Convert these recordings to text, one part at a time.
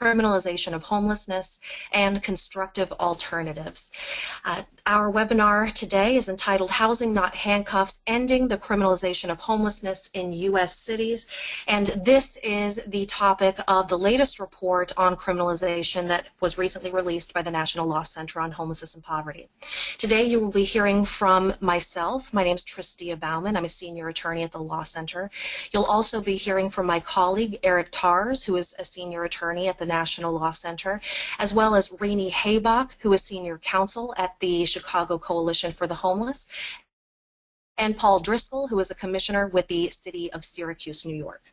Criminalization of Homelessness and Constructive Alternatives. Our webinar today is entitled Housing Not Handcuffs, Ending the Criminalization of Homelessness in U.S. Cities, and this is the topic of the latest report on criminalization that was recently released by the National Law Center on Homelessness and Poverty. Today you will be hearing from myself. My name is Tristia Bauman. I'm a senior attorney at the Law Center. You'll also be hearing from my colleague Eric Tars, who is a senior attorney at the National Law Center, as well as Rainey Haybach, who is senior counsel at the Chicago Coalition for the Homeless, and Paul Driscoll, who is a commissioner with the City of Syracuse, New York.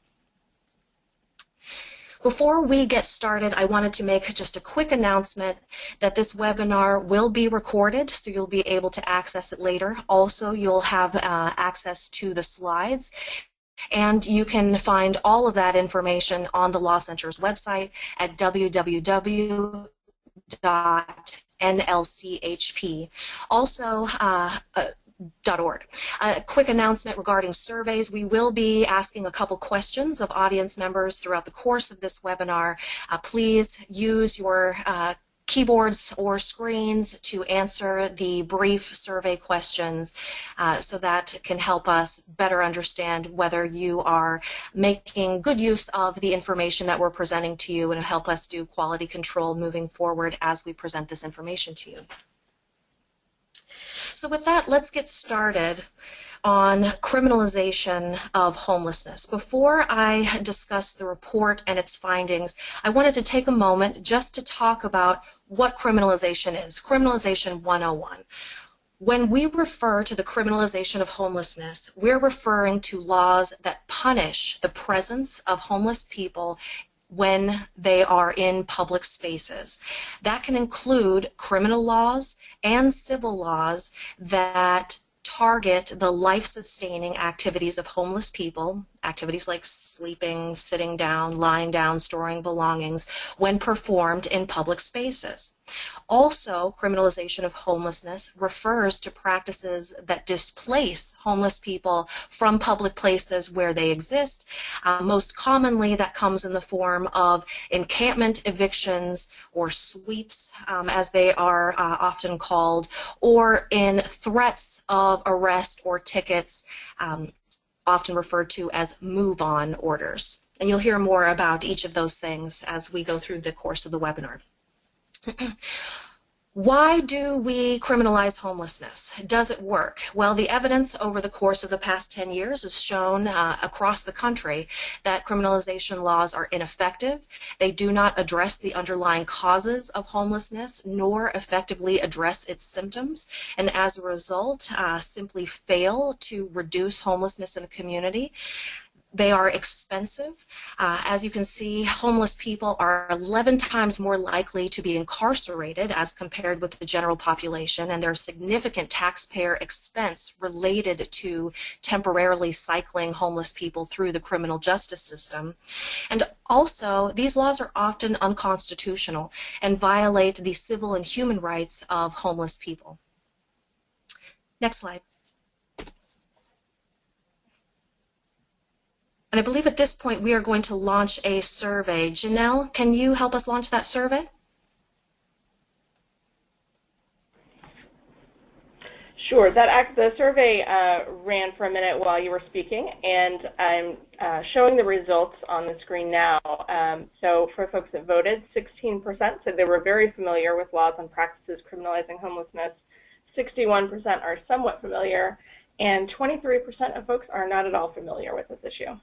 Before we get started, I wanted to make just a quick announcement that this webinar will be recorded, so you'll be able to access it later. Also, you'll have access to the slides, and you can find all of that information on the Law Center's website at www.nlchp. Also, .org. A quick announcement regarding surveys. We will be asking a couple questions of audience members throughout the course of this webinar. Please use your keyboards or screens to answer the brief survey questions so that can help us better understand whether you are making good use of the information that we're presenting to you, and help us do quality control moving forward as we present this information to you. So with that, let's get started on criminalization of homelessness. Before I discuss the report and its findings, I wanted to take a moment just to talk about what criminalization is. Criminalization 101. When we refer to the criminalization of homelessness, we're referring to laws that punish the presence of homeless people when they are in public spaces. That can include criminal laws and civil laws that target the life-sustaining activities of homeless people, activities like sleeping, sitting down, lying down, storing belongings, when performed in public spaces. Also, criminalization of homelessness refers to practices that displace homeless people from public places where they exist. Most commonly, that comes in the form of encampment evictions or sweeps, as they are often called, or in threats of arrest or tickets, often referred to as move-on orders. And you'll hear more about each of those things as we go through the course of the webinar. Why do we criminalize homelessness? Does it work? Well, the evidence over the course of the past 10 years has shown across the country that criminalization laws are ineffective. They do not address the underlying causes of homelessness, nor effectively address its symptoms, and as a result, simply fail to reduce homelessness in a community. They are expensive. As you can see, homeless people are 11 times more likely to be incarcerated as compared with the general population, and there's significant taxpayer expense related to temporarily cycling homeless people through the criminal justice system. And also, these laws are often unconstitutional and violate the civil and human rights of homeless people. Next slide. And I believe at this point we are going to launch a survey. Janelle, can you help us launch that survey? Sure. The survey ran for a minute while you were speaking, and I'm showing the results on the screen now. So for folks that voted, 16% said they were very familiar with laws and practices criminalizing homelessness, 61% are somewhat familiar, and 23% of folks are not at all familiar with this issue.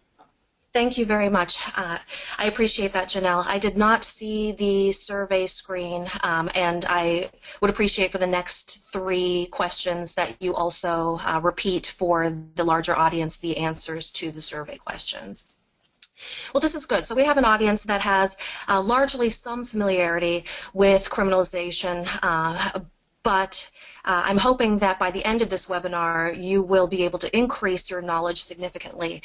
Thank you very much. I appreciate that, Janelle. I did not see the survey screen, and I would appreciate for the next 3 questions that you also repeat for the larger audience the answers to the survey questions. Well, this is good. So we have an audience that has largely some familiarity with criminalization, but I'm hoping that by the end of this webinar, you will be able to increase your knowledge significantly.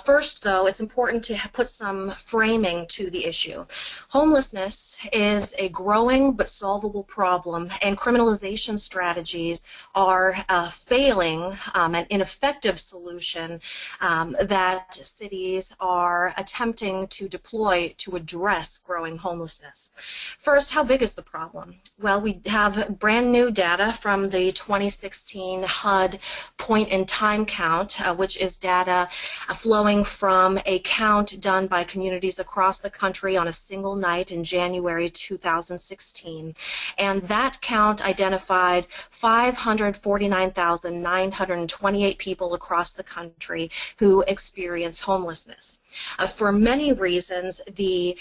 First, though, it's important to put some framing to the issue. Homelessness is a growing but solvable problem, and criminalization strategies are a failing and ineffective solution that cities are attempting to deploy to address growing homelessness. First, how big is the problem? Well, we have brand new data from the 2016 HUD point-in-time count, which is data flowing from a count done by communities across the country on a single night in January 2016. And that count identified 549,928 people across the country who experience homelessness. For many reasons, the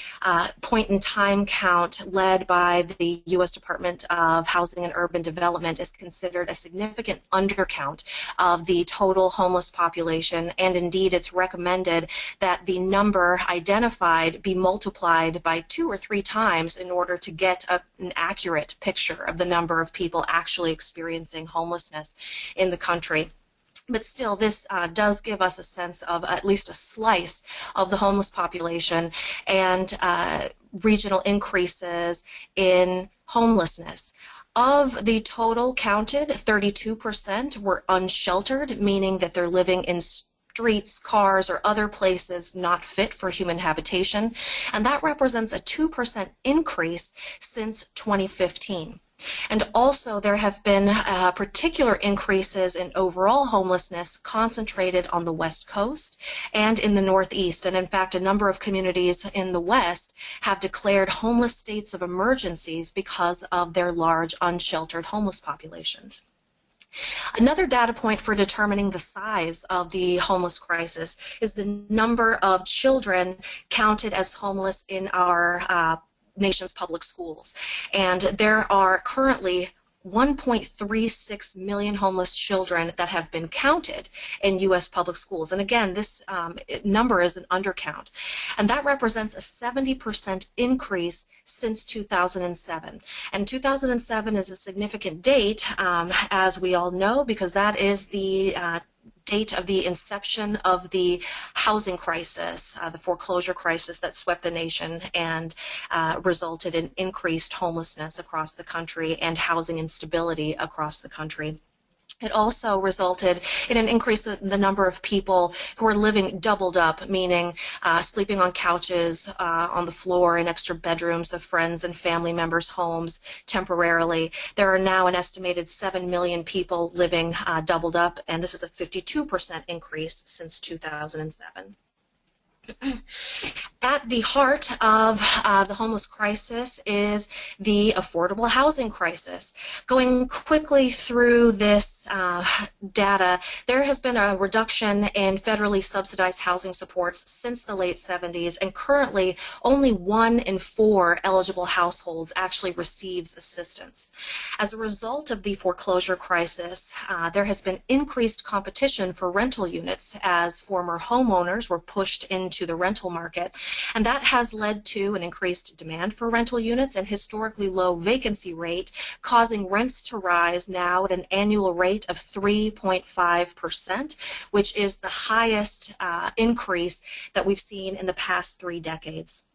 point-in-time count led by the U.S. Department of Housing and Urban Development is considered a significant undercount of the total homeless population, and indeed it's recommended that the number identified be multiplied by 2 or 3 times in order to get an accurate picture of the number of people actually experiencing homelessness in the country. But still, this does give us a sense of at least a slice of the homeless population and regional increases in homelessness. Of the total counted, 32% were unsheltered, meaning that they're living in streets, cars, or other places not fit for human habitation, and that represents a 2% increase since 2015. And also there have been particular increases in overall homelessness concentrated on the West Coast and in the Northeast. And in fact, a number of communities in the West have declared homeless states of emergencies because of their large unsheltered homeless populations. Another data point for determining the size of the homeless crisis is the number of children counted as homeless in our nation's public schools. And there are currently 1.36 million homeless children that have been counted in U.S. public schools. And again, this number is an undercount. And that represents a 70% increase since 2007. And 2007 is a significant date, as we all know, because that is the date of the inception of the housing crisis, the foreclosure crisis that swept the nation and resulted in increased homelessness across the country and housing instability across the country. It also resulted in an increase in the number of people who are living doubled up, meaning sleeping on couches, on the floor, in extra bedrooms of friends and family members' homes temporarily. There are now an estimated 7 million people living doubled up, and this is a 52% increase since 2007. At the heart of the homeless crisis is the affordable housing crisis. Going quickly through this data, there has been a reduction in federally subsidized housing supports since the late 70s, and currently only 1 in 4 eligible households actually receives assistance. As a result of the foreclosure crisis, there has been increased competition for rental units as former homeowners were pushed into the rental market, and that has led to an increased demand for rental units and historically low vacancy rate, causing rents to rise now at an annual rate of 3.5%, which is the highest increase that we've seen in the past 3 decades.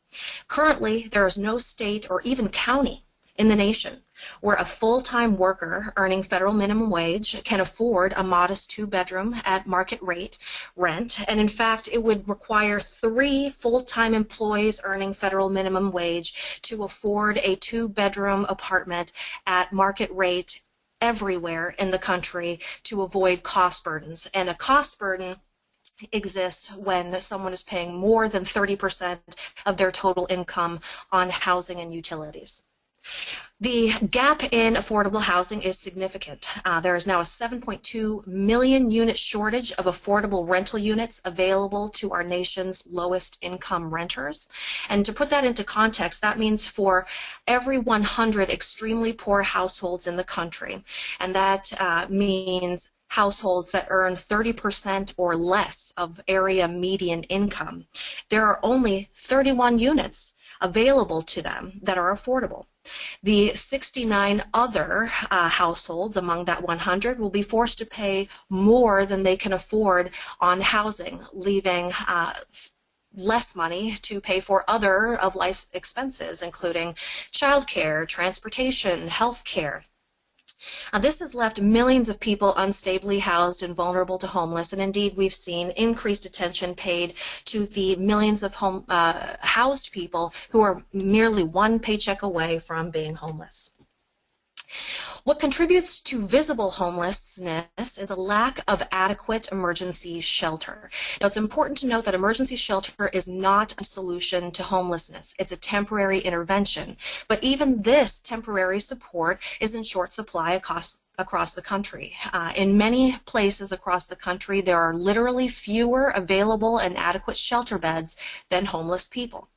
Currently, there is no state or even county in the nation where a full-time worker earning federal minimum wage can afford a modest 2-bedroom at market rate rent, and in fact it would require 3 full-time employees earning federal minimum wage to afford a 2-bedroom apartment at market rate everywhere in the country to avoid cost burdens. And a cost burden exists when someone is paying more than 30% of their total income on housing and utilities. The gap in affordable housing is significant. There is now a 7.2 million unit shortage of affordable rental units available to our nation's lowest income renters. And to put that into context, that means for every 100 extremely poor households in the country, and that means households that earn 30% or less of area median income, there are only 31 units available to them that are affordable. The 69 other households among that 100 will be forced to pay more than they can afford on housing, leaving less money to pay for other of life's expenses, including childcare, transportation, health care. This has left millions of people unstably housed and vulnerable to homeless, and indeed we've seen increased attention paid to the millions of housed people who are merely one paycheck away from being homeless. What contributes to visible homelessness is a lack of adequate emergency shelter. Now, it's important to note that emergency shelter is not a solution to homelessness. It's a temporary intervention. But even this temporary support is in short supply across the country. In many places across the country, there are literally fewer available and adequate shelter beds than homeless people.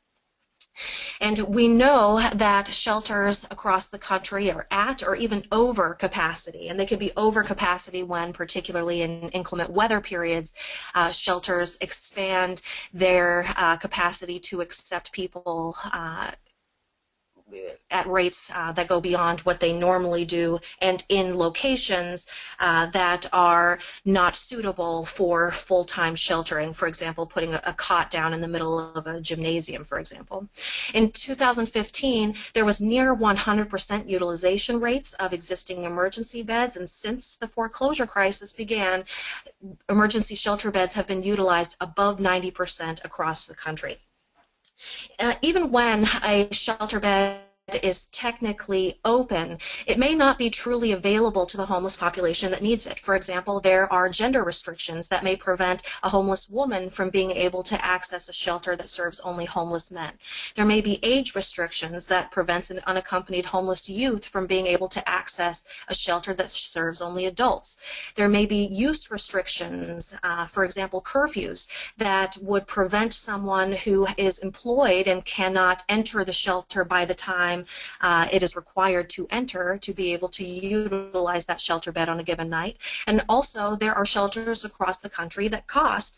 And we know that shelters across the country are at or even over capacity, and they can be over capacity when, particularly in inclement weather periods, shelters expand their capacity to accept people at rates that go beyond what they normally do, and in locations that are not suitable for full-time sheltering, for example, putting a cot down in the middle of a gymnasium, for example. In 2015, there was near 100% utilization rates of existing emergency beds, and since the foreclosure crisis began, emergency shelter beds have been utilized above 90% across the country. Even when a shelter bed is technically open, it may not be truly available to the homeless population that needs it. For example, there are gender restrictions that may prevent a homeless woman from being able to access a shelter that serves only homeless men. There may be age restrictions that prevents an unaccompanied homeless youth from being able to access a shelter that serves only adults. There may be use restrictions, for example, curfews, that would prevent someone who is employed and cannot enter the shelter by the time it is required to enter to be able to utilize that shelter bed on a given night. And also, there are shelters across the country that cost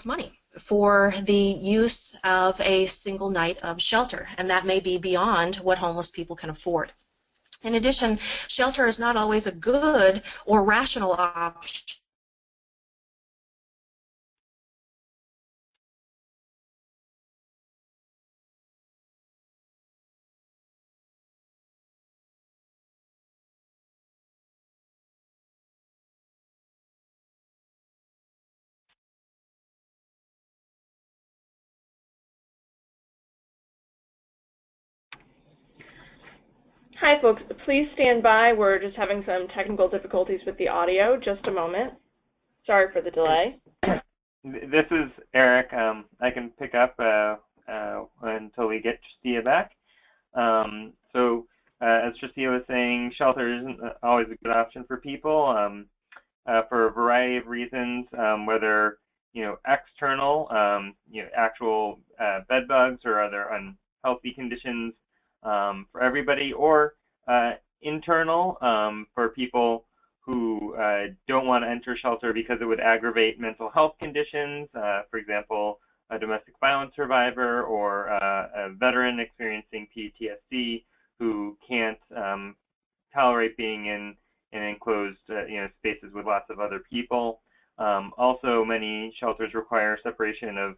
money for the use of a single night of shelter, and that may be beyond what homeless people can afford. In addition, shelter is not always a good or rational option. Hi, folks. Please stand by. We're just having some technical difficulties with the audio. Just a moment. Sorry for the delay. This is Eric. I can pick up until we get Tristia back. As Tristia was saying, shelter isn't always a good option for people for a variety of reasons, whether external, actual bed bugs or other unhealthy conditions for everybody, or internal for people who don't want to enter shelter because it would aggravate mental health conditions, for example, a domestic violence survivor or a veteran experiencing PTSD who can't tolerate being in enclosed spaces with lots of other people. Also, many shelters require separation of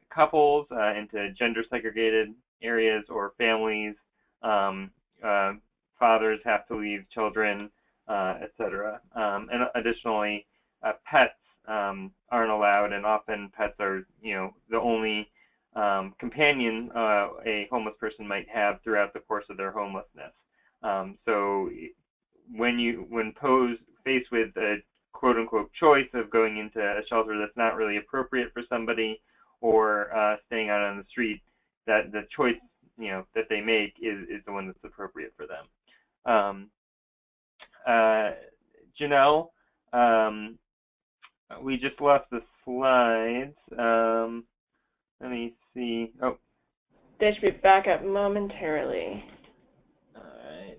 couples into gender segregated areas or families. Fathers have to leave children, etc. And additionally, pets aren't allowed, and often pets are the only companion a homeless person might have throughout the course of their homelessness. So when faced with a quote-unquote choice of going into a shelter that's not really appropriate for somebody, or staying out on the street, that the choice that they make is the one that's appropriate for them. Janelle, we just lost the slides. Let me see. Oh, They should be back up momentarily. all right.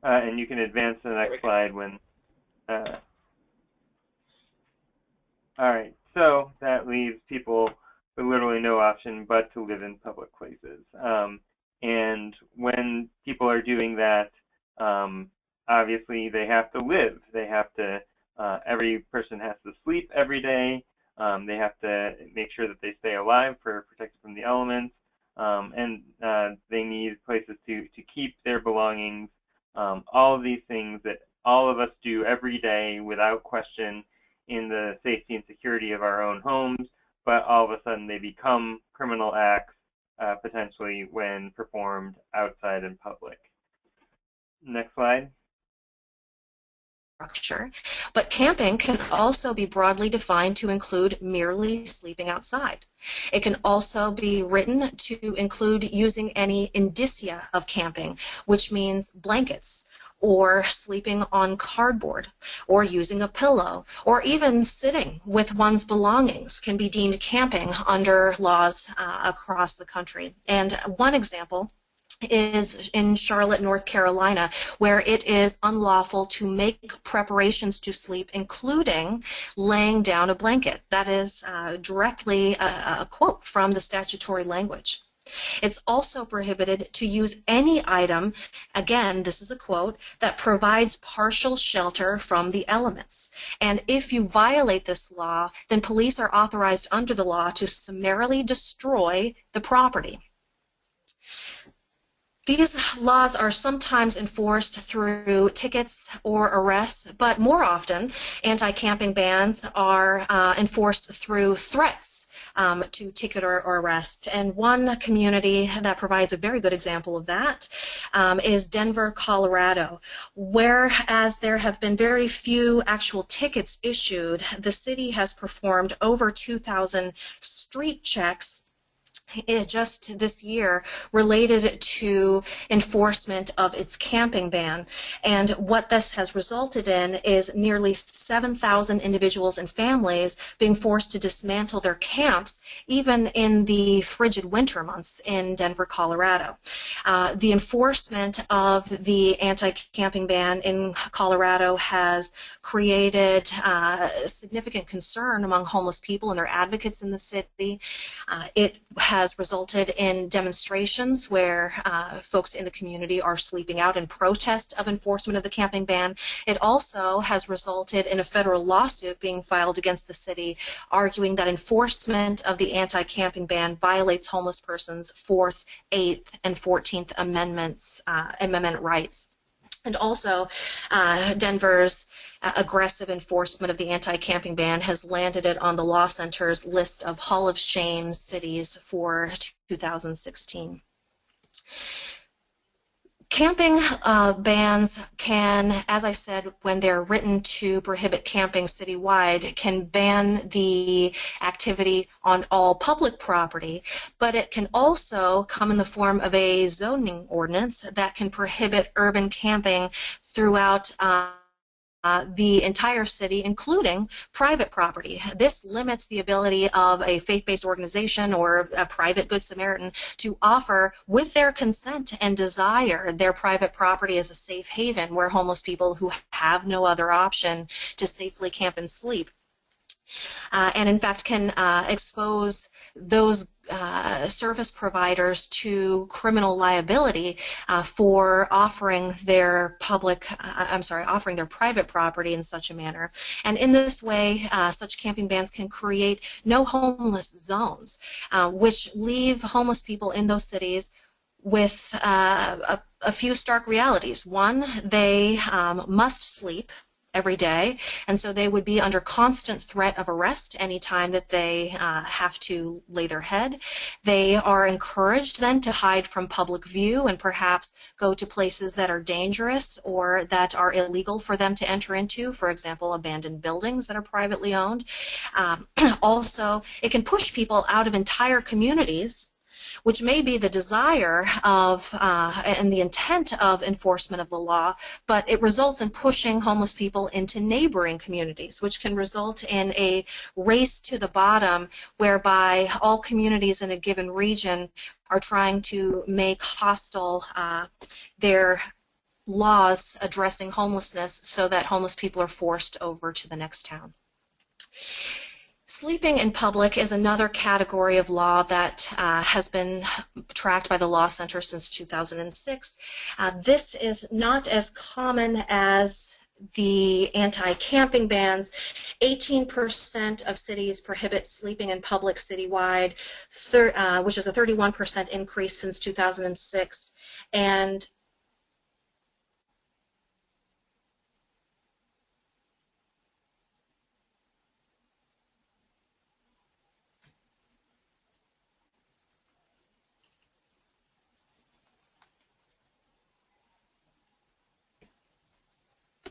And you can advance to the next slide when. Uh, all right, so that leaves people with literally no option but to live in public places. And when people are doing that, obviously they have to live. They have to, every person has to sleep every day. They have to make sure that they stay alive for protected from the elements. And they need places to keep their belongings. All of these things that all of us do every day without question in the safety and security of our own homes, but all of a sudden they become criminal acts potentially when performed outside in public. Next slide. Structure, but camping can also be broadly defined to include merely sleeping outside. It can also be written to include using any indicia of camping, which means blankets, or sleeping on cardboard, or using a pillow, or even sitting with one's belongings can be deemed camping under laws across the country. And one example is in Charlotte, North Carolina, where it is unlawful to make preparations to sleep, including laying down a blanket. That is directly a quote from the statutory language. It's also prohibited to use any item, again, this is a quote, that provides partial shelter from the elements. And if you violate this law, then police are authorized under the law to summarily destroy the property. These laws are sometimes enforced through tickets or arrests, but more often anti-camping bans are enforced through threats to ticket or arrest. And one community that provides a very good example of that is Denver, Colorado. Whereas there have been very few actual tickets issued, the city has performed over 2,000 street checks just this year related to enforcement of its camping ban. And what this has resulted in is nearly 7,000 individuals and families being forced to dismantle their camps, even in the frigid winter months in Denver, Colorado. The enforcement of the anti-camping ban in Colorado has created significant concern among homeless people and their advocates in the city. It has resulted in demonstrations where folks in the community are sleeping out in protest of enforcement of the camping ban. It also has resulted in a federal lawsuit being filed against the city, arguing that enforcement of the anti-camping ban violates homeless persons' 4th, 8th, and 14th Amendment rights. And also, Denver's aggressive enforcement of the anti-camping ban has landed it on the Law Center's list of Hall of Shame cities for 2016. Camping bans can, as I said, when they're written to prohibit camping citywide, can ban the activity on all public property, but it can also come in the form of a zoning ordinance that can prohibit urban camping throughout the entire city, including private property. This limits the ability of a faith-based organization or a private Good Samaritan to offer, with their consent and desire, their private property as a safe haven where homeless people who have no other option to safely camp and sleep. And in fact can expose those service providers to criminal liability for offering their offering their private property in such a manner. And in this way, such camping bans can create no homeless zones, which leave homeless people in those cities with a few stark realities. One, they must sleep every day, and so they would be under constant threat of arrest anytime that they have to lay their head. They are encouraged then to hide from public view and perhaps go to places that are dangerous or that are illegal for them to enter into, for example, abandoned buildings that are privately owned. Also, it can push people out of entire communities, which may be the desire of and the intent of enforcement of the law, but it results in pushing homeless people into neighboring communities, which can result in a race to the bottom whereby all communities in a given region are trying to make hostile their laws addressing homelessness so that homeless people are forced over to the next town. Sleeping in public is another category of law that has been tracked by the Law Center since 2006. This is not as common as the anti-camping bans. 18% of cities prohibit sleeping in public citywide, which is a 31% increase since 2006. And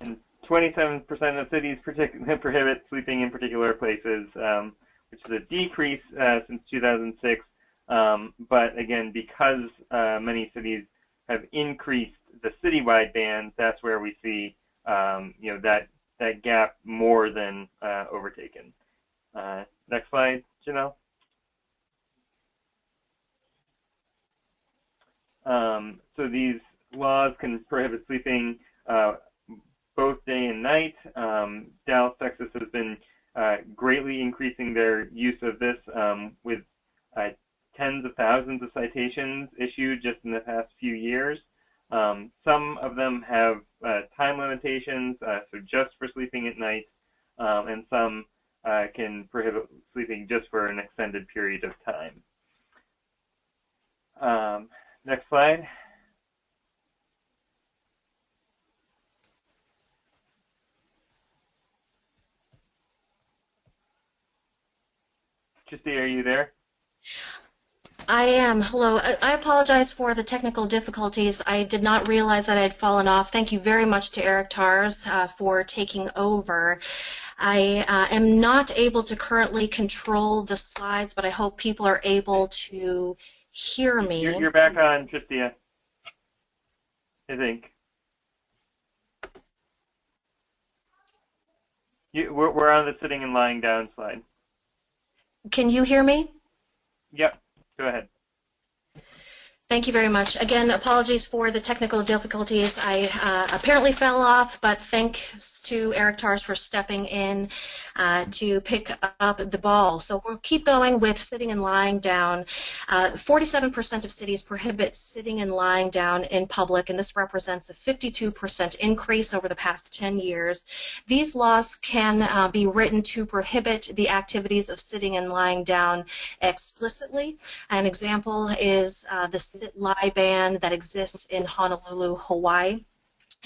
And 27% of cities prohibit sleeping in particular places, which is a decrease since 2006. But again, because many cities have increased the citywide bans, that's where we see that gap more than overtaken. Next slide, Janelle. So these laws can prohibit sleeping both day and night. Dallas, Texas has been greatly increasing their use of this with tens of thousands of citations issued just in the past few years. Some of them have time limitations, so just for sleeping at night, and some can prohibit sleeping just for an extended period of time. Next slide. Christy, are you there? I am. Hello. I apologize for the technical difficulties. I did not realize that I had fallen off. Thank you very much to Eric Tars for taking over. I am not able to currently control the slides, but I hope people are able to hear me. You're back on, Tristia, I think. We're on the sitting and lying down slide. Can you hear me? Yep, go ahead. Thank you very much. Again, apologies for the technical difficulties. I apparently fell off, but thanks to Eric Tars for stepping in to pick up the ball. So we'll keep going with sitting and lying down. 47% of cities prohibit sitting and lying down in public, and this represents a 52% increase over the past 10 years. These laws can be written to prohibit the activities of sitting and lying down explicitly. An example is the sit-lie ban that exists in Honolulu, Hawaii.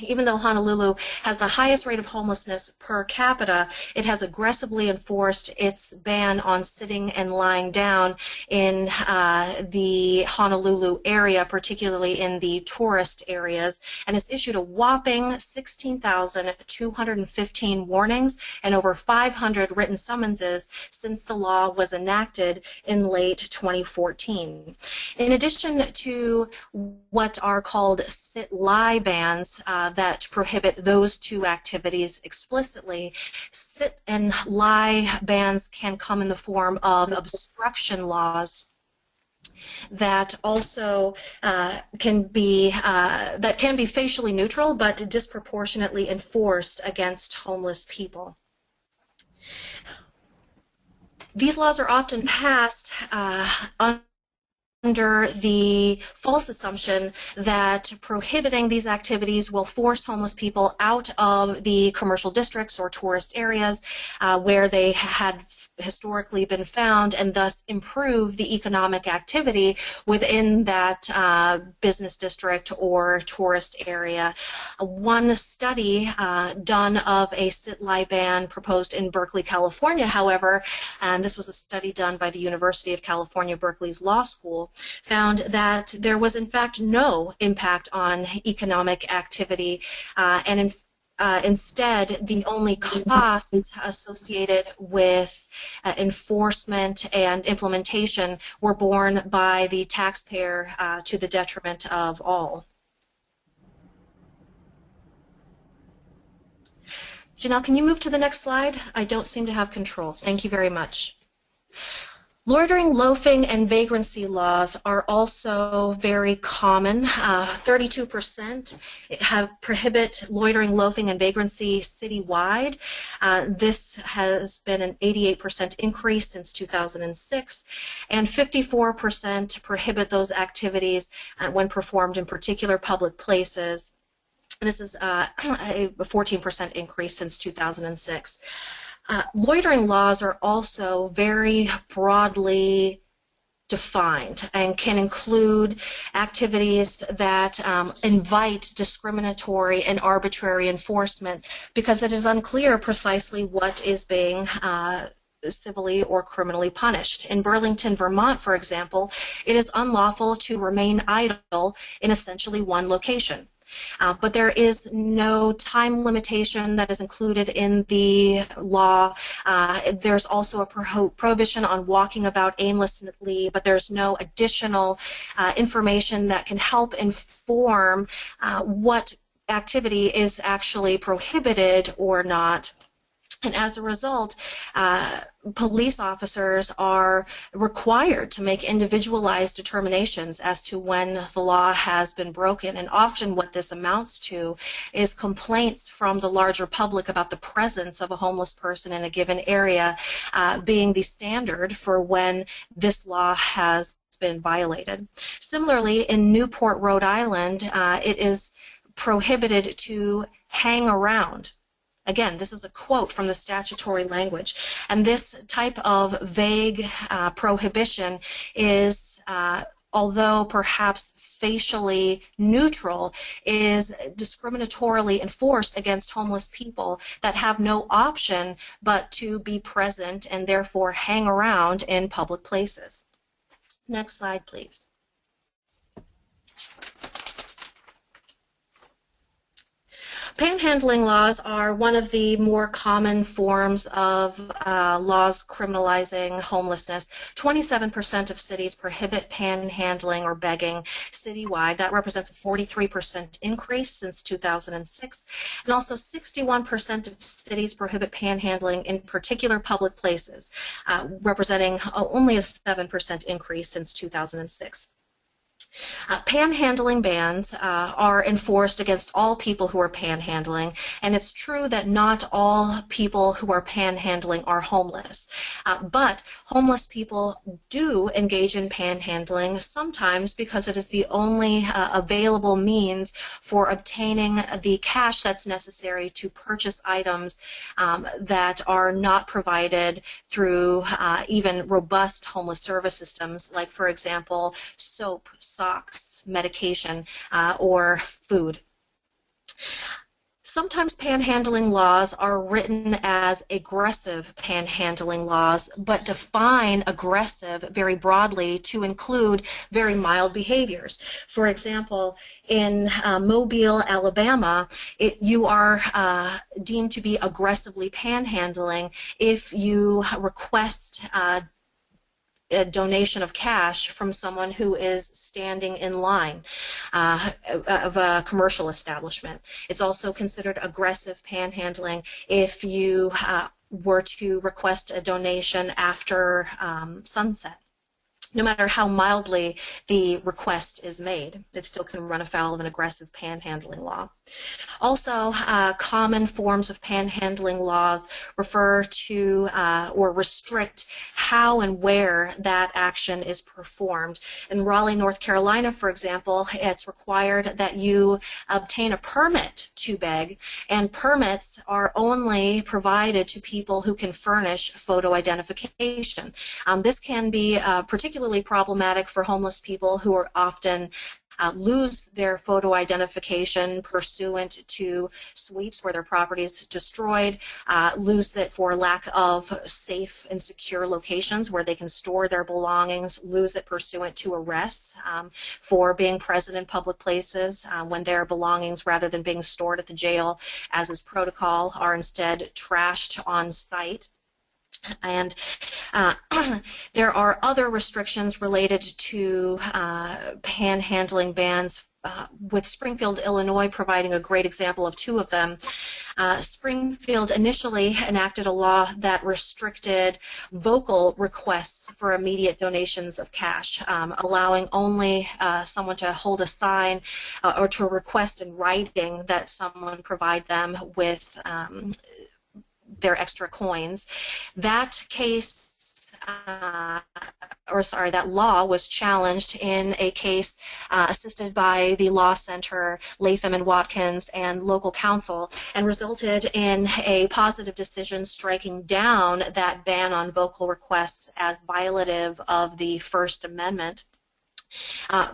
Even though Honolulu has the highest rate of homelessness per capita, it has aggressively enforced its ban on sitting and lying down in the Honolulu area, particularly in the tourist areas, and has issued a whopping 16,215 warnings and over 500 written summonses since the law was enacted in late 2014. In addition to what are called sit-lie bans, that prohibit those two activities explicitly, sit and lie bans can come in the form of obstruction laws that also can be facially neutral but disproportionately enforced against homeless people. These laws are often passed under the false assumption that prohibiting these activities will force homeless people out of the commercial districts or tourist areas where they had historically been found, and thus improve the economic activity within that business district or tourist area. One study done of a sit-lie ban proposed in Berkeley, California, however, and this was a study done by the University of California, Berkeley's Law School, found that there was in fact no impact on economic activity, and instead, the only costs associated with enforcement and implementation were borne by the taxpayer to the detriment of all. Janelle, can you move to the next slide? I don't seem to have control. Thank you very much. Loitering, loafing, and vagrancy laws are also very common. 32% prohibit loitering, loafing, and vagrancy citywide. This has been an 88% increase since 2006, and 54% prohibit those activities when performed in particular public places. This is a 14% increase since 2006. Loitering laws are also very broadly defined and can include activities that invite discriminatory and arbitrary enforcement because it is unclear precisely what is being civilly or criminally punished. In Burlington, Vermont, for example, it is unlawful to remain idle in essentially one location. But there is no time limitation that is included in the law. There's also a prohibition on walking about aimlessly, but there's no additional information that can help inform what activity is actually prohibited or not. And as a result, police officers are required to make individualized determinations as to when the law has been broken. And often what this amounts to is complaints from the larger public about the presence of a homeless person in a given area being the standard for when this law has been violated. Similarly, in Newport, Rhode Island, it is prohibited to hang around. Again, this is a quote from the statutory language, and this type of vague prohibition is, although perhaps facially neutral, is discriminatorily enforced against homeless people that have no option but to be present and therefore hang around in public places. Next slide, please. Panhandling laws are one of the more common forms of laws criminalizing homelessness. 27% of cities prohibit panhandling or begging citywide. That represents a 43% increase since 2006. And also 61% of cities prohibit panhandling in particular public places, representing only a 7% increase since 2006. Panhandling bans are enforced against all people who are panhandling, and it's true that not all people who are panhandling are homeless. But homeless people do engage in panhandling sometimes because it is the only available means for obtaining the cash that's necessary to purchase items that are not provided through even robust homeless service systems, like, for example, soap, socks, medication, or food. Sometimes panhandling laws are written as aggressive panhandling laws, but define aggressive very broadly to include very mild behaviors. For example, in Mobile, Alabama, you are deemed to be aggressively panhandling if you request a donation of cash from someone who is standing in line of a commercial establishment. It's also considered aggressive panhandling if you were to request a donation after sunset. No matter how mildly the request is made, it still can run afoul of an aggressive panhandling law. Also, common forms of panhandling laws refer to or restrict how and where that action is performed. In Raleigh, North Carolina, for example, it's required that you obtain a permit to beg, and permits are only provided to people who can furnish photo identification. This can be particularly problematic for homeless people who are often lose their photo identification pursuant to sweeps where their property is destroyed, lose it for lack of safe and secure locations where they can store their belongings, lose it pursuant to arrests for being present in public places when their belongings, rather than being stored at the jail as is protocol, are instead trashed on site. And there are other restrictions related to panhandling bans with Springfield, Illinois providing a great example of two of them. Springfield initially enacted a law that restricted vocal requests for immediate donations of cash, allowing only someone to hold a sign or to request in writing that someone provide them with their extra coins. That case that law was challenged in a case assisted by the Law Center, Latham and Watkins, and local counsel, and resulted in a positive decision striking down that ban on vocal requests as violative of the First Amendment.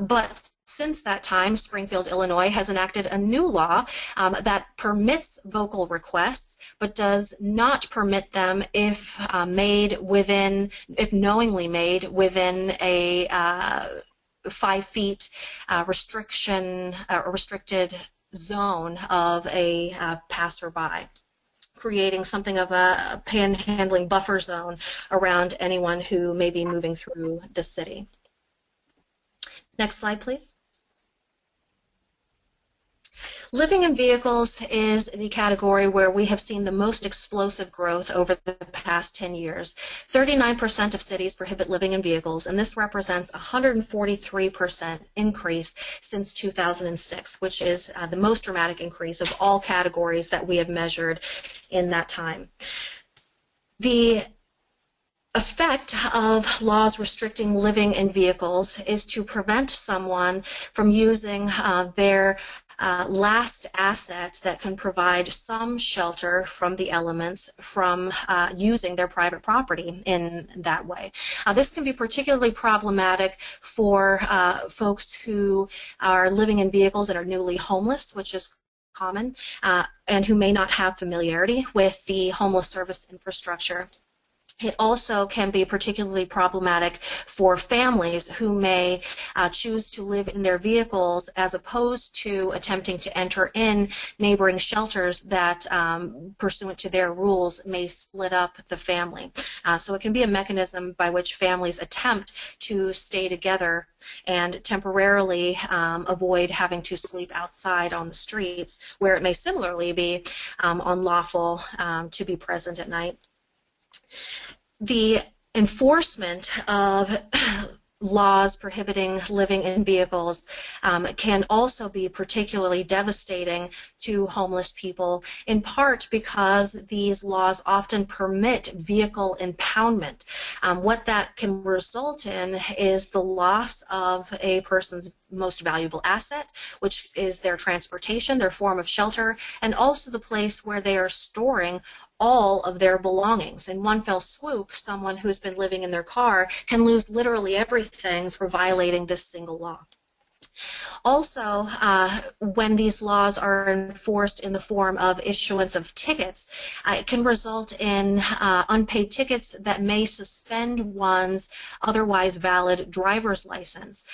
But since that time, Springfield, Illinois has enacted a new law that permits vocal requests, but does not permit them if knowingly made within a 5 feet restricted zone of a passerby, creating something of a panhandling buffer zone around anyone who may be moving through the city. Next slide, please. Living in vehicles is the category where we have seen the most explosive growth over the past 10 years. 39% of cities prohibit living in vehicles, and this represents a 143% increase since 2006, which is the most dramatic increase of all categories that we have measured in that time. The effect of laws restricting living in vehicles is to prevent someone from using their last asset that can provide some shelter from the elements from using their private property in that way. This can be particularly problematic for folks who are living in vehicles that are newly homeless, which is common, and who may not have familiarity with the homeless service infrastructure. It also can be particularly problematic for families who may choose to live in their vehicles as opposed to attempting to enter in neighboring shelters that, pursuant to their rules, may split up the family. So it can be a mechanism by which families attempt to stay together and temporarily avoid having to sleep outside on the streets, where it may similarly be unlawful to be present at night. The enforcement of laws prohibiting living in vehicles can also be particularly devastating to homeless people, in part because these laws often permit vehicle impoundment. What that can result in is the loss of a person's most valuable asset, which is their transportation, their form of shelter, and also the place where they are storing all of their belongings. In one fell swoop, someone who's been living in their car can lose literally everything for violating this single law. Also, when these laws are enforced in the form of issuance of tickets, it can result in unpaid tickets that may suspend one's otherwise valid driver's license.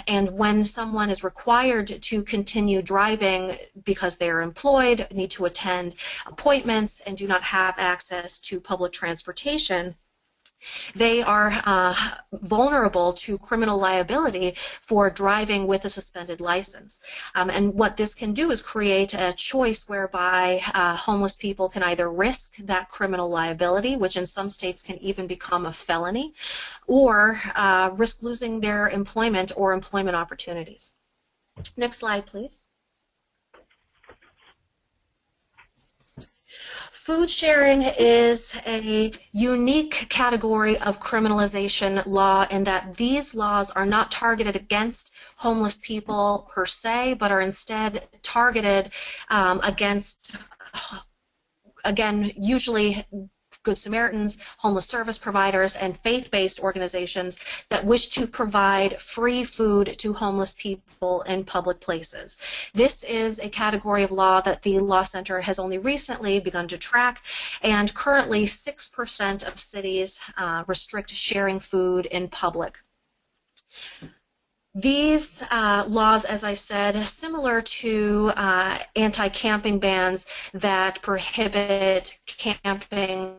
And when someone is required to continue driving because they are employed, need to attend appointments, and do not have access to public transportation, they are vulnerable to criminal liability for driving with a suspended license. And what this can do is create a choice whereby homeless people can either risk that criminal liability, which in some states can even become a felony, or risk losing their employment or employment opportunities. Next slide, please. Food sharing is a unique category of criminalization law in that these laws are not targeted against homeless people per se, but are instead targeted against, again, usually Good Samaritans, homeless service providers, and faith-based organizations that wish to provide free food to homeless people in public places. This is a category of law that the Law Center has only recently begun to track, and currently 6% of cities restrict sharing food in public. These laws, as I said, similar to anti-camping bans that prohibit camping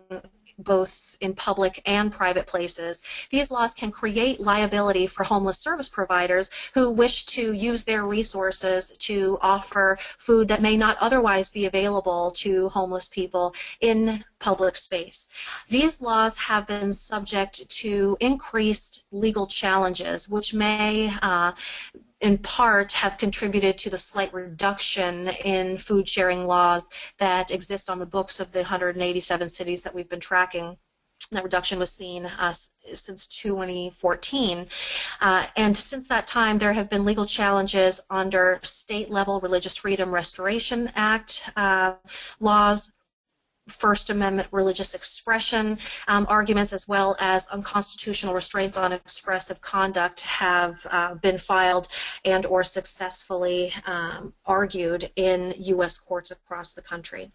both in public and private places. These laws can create liability for homeless service providers who wish to use their resources to offer food that may not otherwise be available to homeless people in public space. These laws have been subject to increased legal challenges, which may in part have contributed to the slight reduction in food sharing laws that exist on the books of the 187 cities that we've been tracking. That reduction was seen since 2014. And since that time, there have been legal challenges under state-level Religious Freedom Restoration Act laws, First Amendment religious expression arguments, as well as unconstitutional restraints on expressive conduct have been filed and or successfully argued in U.S. courts across the country.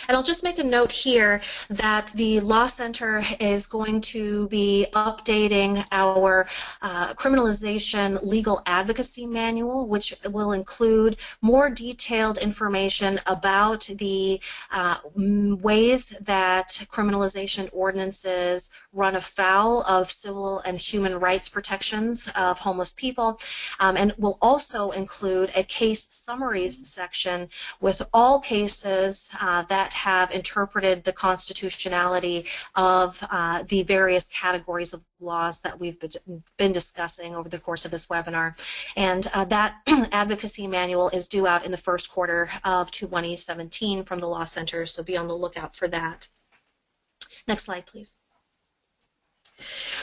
And I'll just make a note here that the Law Center is going to be updating our criminalization legal advocacy manual, which will include more detailed information about the ways that criminalization ordinances run afoul of civil and human rights protections of homeless people, and will also include a case summaries section with all cases that have interpreted the constitutionality of the various categories of laws that we've been discussing over the course of this webinar. And that advocacy manual is due out in the first quarter of 2017 from the Law Center, so be on the lookout for that. Next slide, please.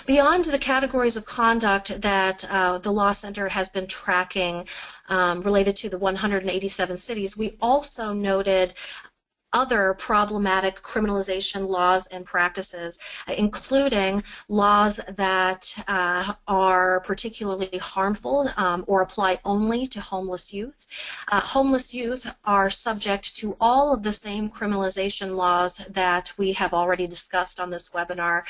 Beyond the categories of conduct that the Law Center has been tracking related to the 187 cities, we also noted other problematic criminalization laws and practices, including laws that are particularly harmful or apply only to homeless youth. Homeless youth are subject to all of the same criminalization laws that we have already discussed on this webinar.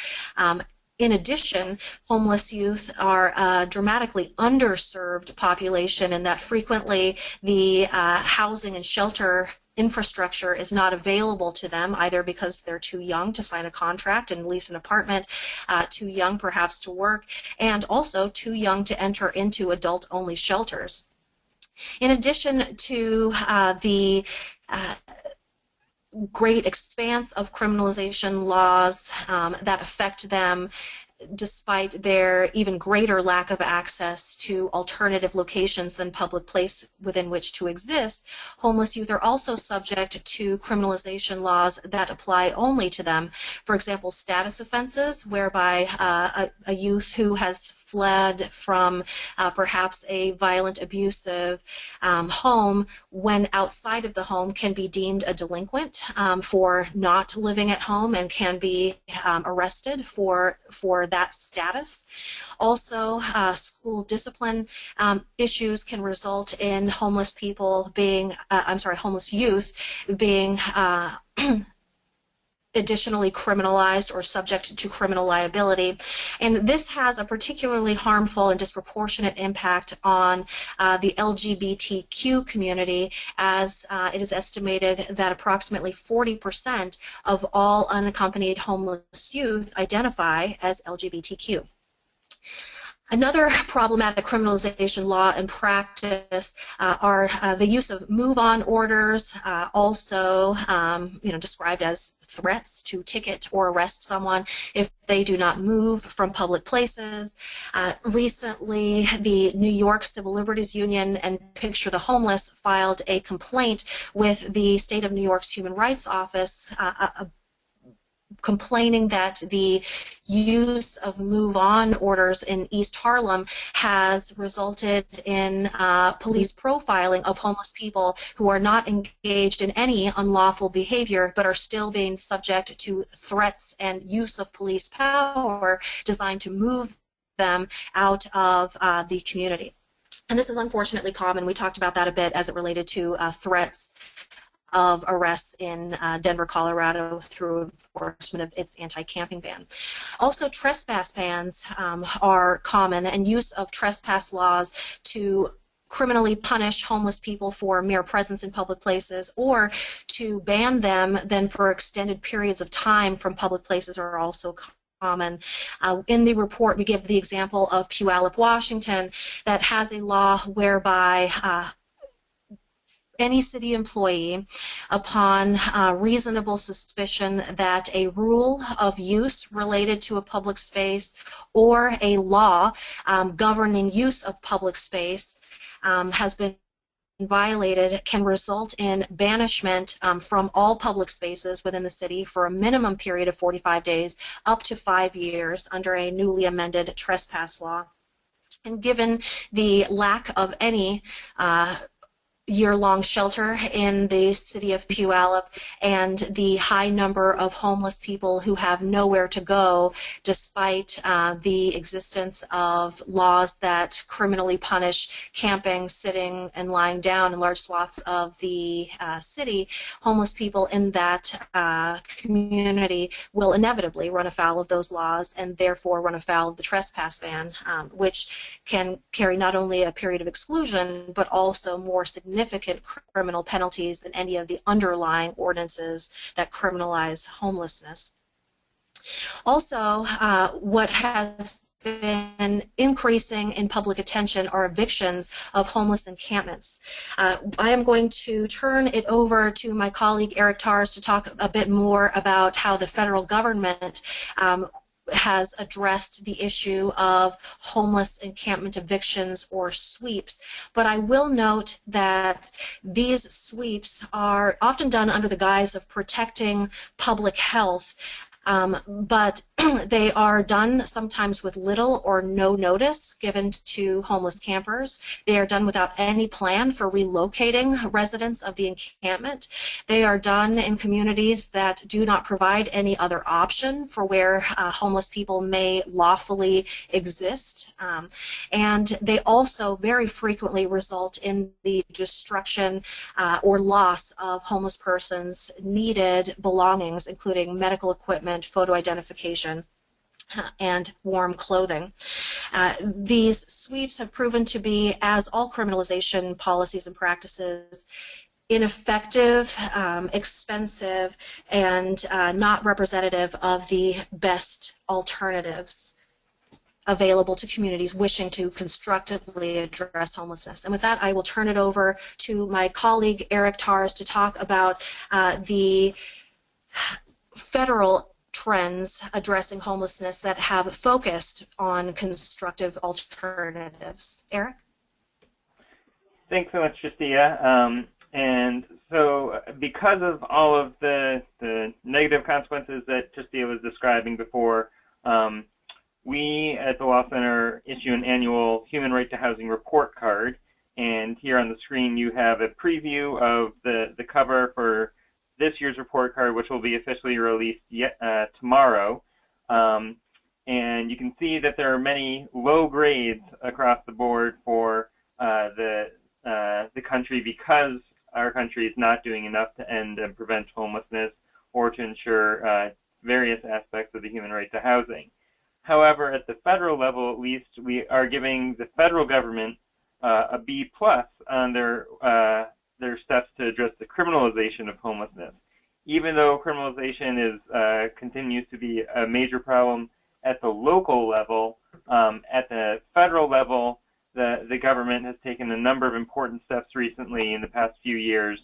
In addition, homeless youth are a dramatically underserved population in that frequently the housing and shelter infrastructure is not available to them, either because they're too young to sign a contract and lease an apartment, too young perhaps to work, and also too young to enter into adult-only shelters. In addition to the great expanse of criminalization laws that affect them, despite their even greater lack of access to alternative locations than public place within which to exist, homeless youth are also subject to criminalization laws that apply only to them. For example, status offenses, whereby a youth who has fled from perhaps a violent, abusive home, when outside of the home, can be deemed a delinquent for not living at home and can be arrested for that status. Also, school discipline issues can result in homeless people being, homeless youth being additionally criminalized or subject to criminal liability. And this has a particularly harmful and disproportionate impact on the LGBTQ community, as it is estimated that approximately 40% of all unaccompanied homeless youth identify as LGBTQ. Another problematic criminalization law and practice are the use of move-on orders, also described as threats to ticket or arrest someone if they do not move from public places. Recently, the New York Civil Liberties Union and Picture the Homeless filed a complaint with the State of New York's Human Rights Office complaining that the use of move-on orders in East Harlem has resulted in police profiling of homeless people who are not engaged in any unlawful behavior but are still being subject to threats and use of police power designed to move them out of the community. And this is unfortunately common. We talked about that a bit as it related to threats of arrests in Denver, Colorado through enforcement of its anti-camping ban. Also, trespass bans are common, and use of trespass laws to criminally punish homeless people for mere presence in public places, or to ban them then for extended periods of time from public places are also common. In the report, we give the example of Puyallup, Washington, that has a law whereby any city employee, upon reasonable suspicion that a rule of use related to a public space or a law governing use of public space has been violated, can result in banishment from all public spaces within the city for a minimum period of 45 days up to 5 years under a newly amended trespass law. And given the lack of any year-long shelter in the city of Puyallup and the high number of homeless people who have nowhere to go despite the existence of laws that criminally punish camping, sitting, and lying down in large swaths of the city, homeless people in that community will inevitably run afoul of those laws and therefore run afoul of the trespass ban, which can carry not only a period of exclusion but also more significant criminal penalties than any of the underlying ordinances that criminalize homelessness. Also, what has been increasing in public attention are evictions of homeless encampments. I am going to turn it over to my colleague Eric Tars to talk a bit more about how the federal government has addressed the issue of homeless encampment evictions or sweeps. But I will note that these sweeps are often done under the guise of protecting public health. But they are done sometimes with little or no notice given to homeless campers. They are done without any plan for relocating residents of the encampment. They are done in communities that do not provide any other option for where homeless people may lawfully exist. And they also very frequently result in the destruction or loss of homeless persons' needed belongings, including medical equipment, photo identification, and warm clothing. These sweeps have proven to be, as all criminalization policies and practices, ineffective, expensive, and not representative of the best alternatives available to communities wishing to constructively address homelessness. And with that, I will turn it over to my colleague Eric Tars to talk about the federal trends addressing homelessness that have focused on constructive alternatives. Eric? Thanks so much, Justia. And so because of all of the negative consequences that Justia was describing before, we at the Law Center issue an annual Human Right to Housing report card. And here on the screen you have a preview of the cover for this year's report card, which will be officially released tomorrow. And you can see that there are many low grades across the board for the country because our country is not doing enough to end and prevent homelessness or to ensure various aspects of the human right to housing. However, at the federal level, at least, we are giving the federal government a B+ on their steps to address the criminalization of homelessness. Even though criminalization continues to be a major problem at the local level, at the federal level, the government has taken a number of important steps recently in the past few years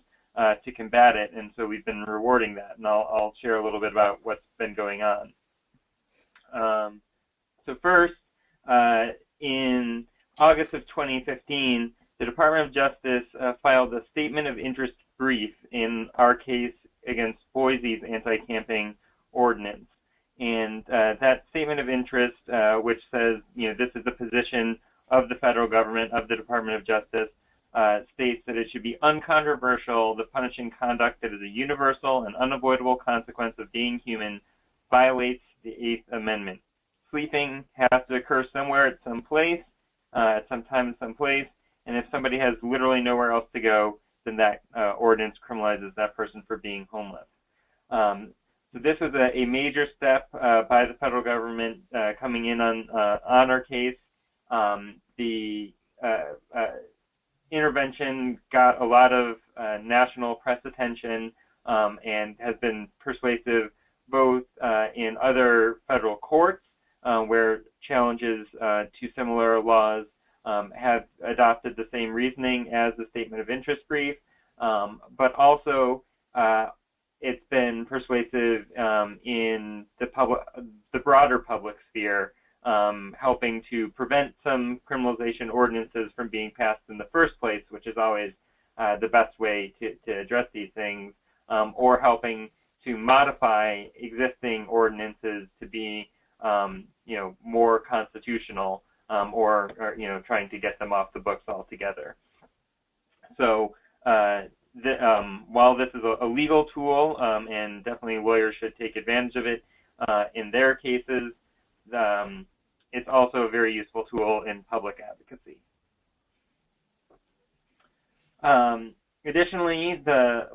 to combat it, and so we've been rewarding that. And I'll share a little bit about what's been going on. So first, in August of 2015, the Department of Justice filed a statement of interest brief in our case against Boise's anti-camping ordinance. And that statement of interest, which says, this is the position of the federal government, of the Department of Justice, states that it should be uncontroversial that punishing conduct that is a universal and unavoidable consequence of being human violates the Eighth Amendment. Sleeping has to occur somewhere at some place, at some time and some place, and if somebody has literally nowhere else to go, then that ordinance criminalizes that person for being homeless. So this is a major step by the federal government coming in on our case. The intervention got a lot of national press attention and has been persuasive both in other federal courts where challenges to similar laws have adopted the same reasoning as the statement of interest brief, but also it's been persuasive in the broader public sphere, helping to prevent some criminalization ordinances from being passed in the first place, which is always the best way to address these things, or helping to modify existing ordinances to be, more constitutional, or trying to get them off the books altogether. So while this is a legal tool, and definitely lawyers should take advantage of it in their cases, it's also a very useful tool in public advocacy. Additionally, the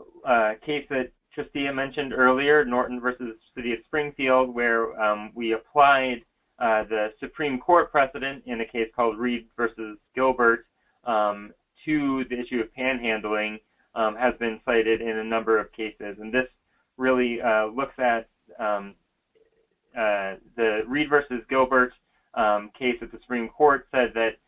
case that Tristia mentioned earlier, Norton versus City of Springfield, where we applied the Supreme Court precedent in a case called Reed versus Gilbert to the issue of panhandling, has been cited in a number of cases. And this really looks at the Reed versus Gilbert case at the Supreme Court said that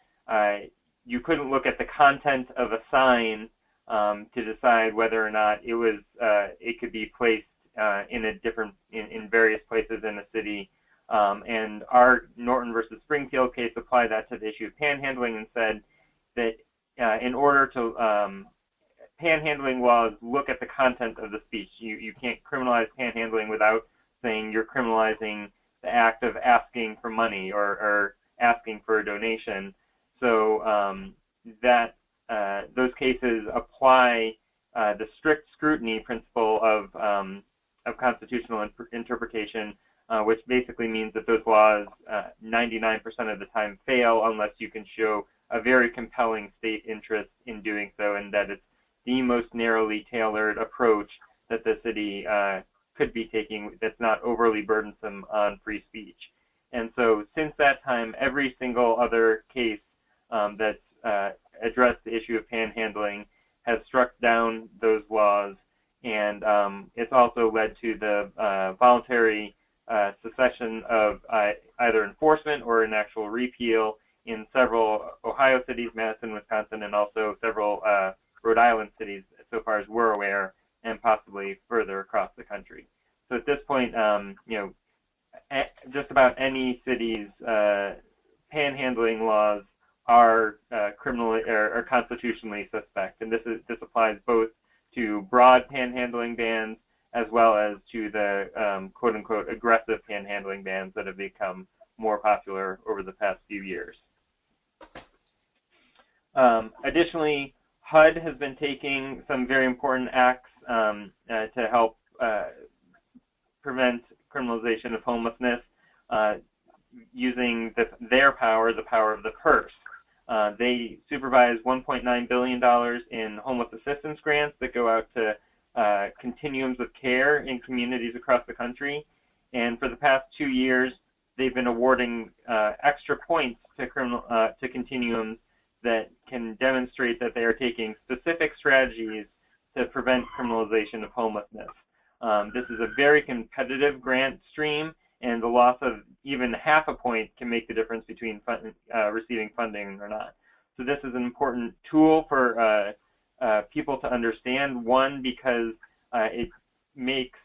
you couldn't look at the content of a sign to decide whether or not it could be placed in various places in a city. And our Norton versus Springfield case applied that to the issue of panhandling and said that in order to panhandling laws look at the content of the speech. You can't criminalize panhandling without saying you're criminalizing the act of asking for money or asking for a donation. So those cases apply the strict scrutiny principle of constitutional interpretation, which basically means that those laws 99% of the time fail unless you can show a very compelling state interest in doing so, and that it's the most narrowly tailored approach that the city could be taking that's not overly burdensome on free speech. And so since that time, every single other case that's addressed the issue of panhandling has struck down those laws, and it's also led to the voluntary cessation of either enforcement or an actual repeal in several Ohio cities, Madison, Wisconsin, and also several Rhode Island cities, so far as we're aware, and possibly further across the country. So at this point, just about any city's panhandling laws are criminally or constitutionally suspect, and this applies both to broad panhandling bans as well as to the quote-unquote aggressive panhandling bans that have become more popular over the past few years. Additionally, HUD has been taking some very important acts to help prevent criminalization of homelessness using their power, the power of the purse. They supervise $1.9 billion in homeless assistance grants that go out to continuums of care in communities across the country. And for the past 2 years, they've been awarding extra points to continuums that can demonstrate that they are taking specific strategies to prevent criminalization of homelessness. This is a very competitive grant stream, and the loss of even half a point can make the difference between receiving funding or not. So this is an important tool for people to understand, one, because it makes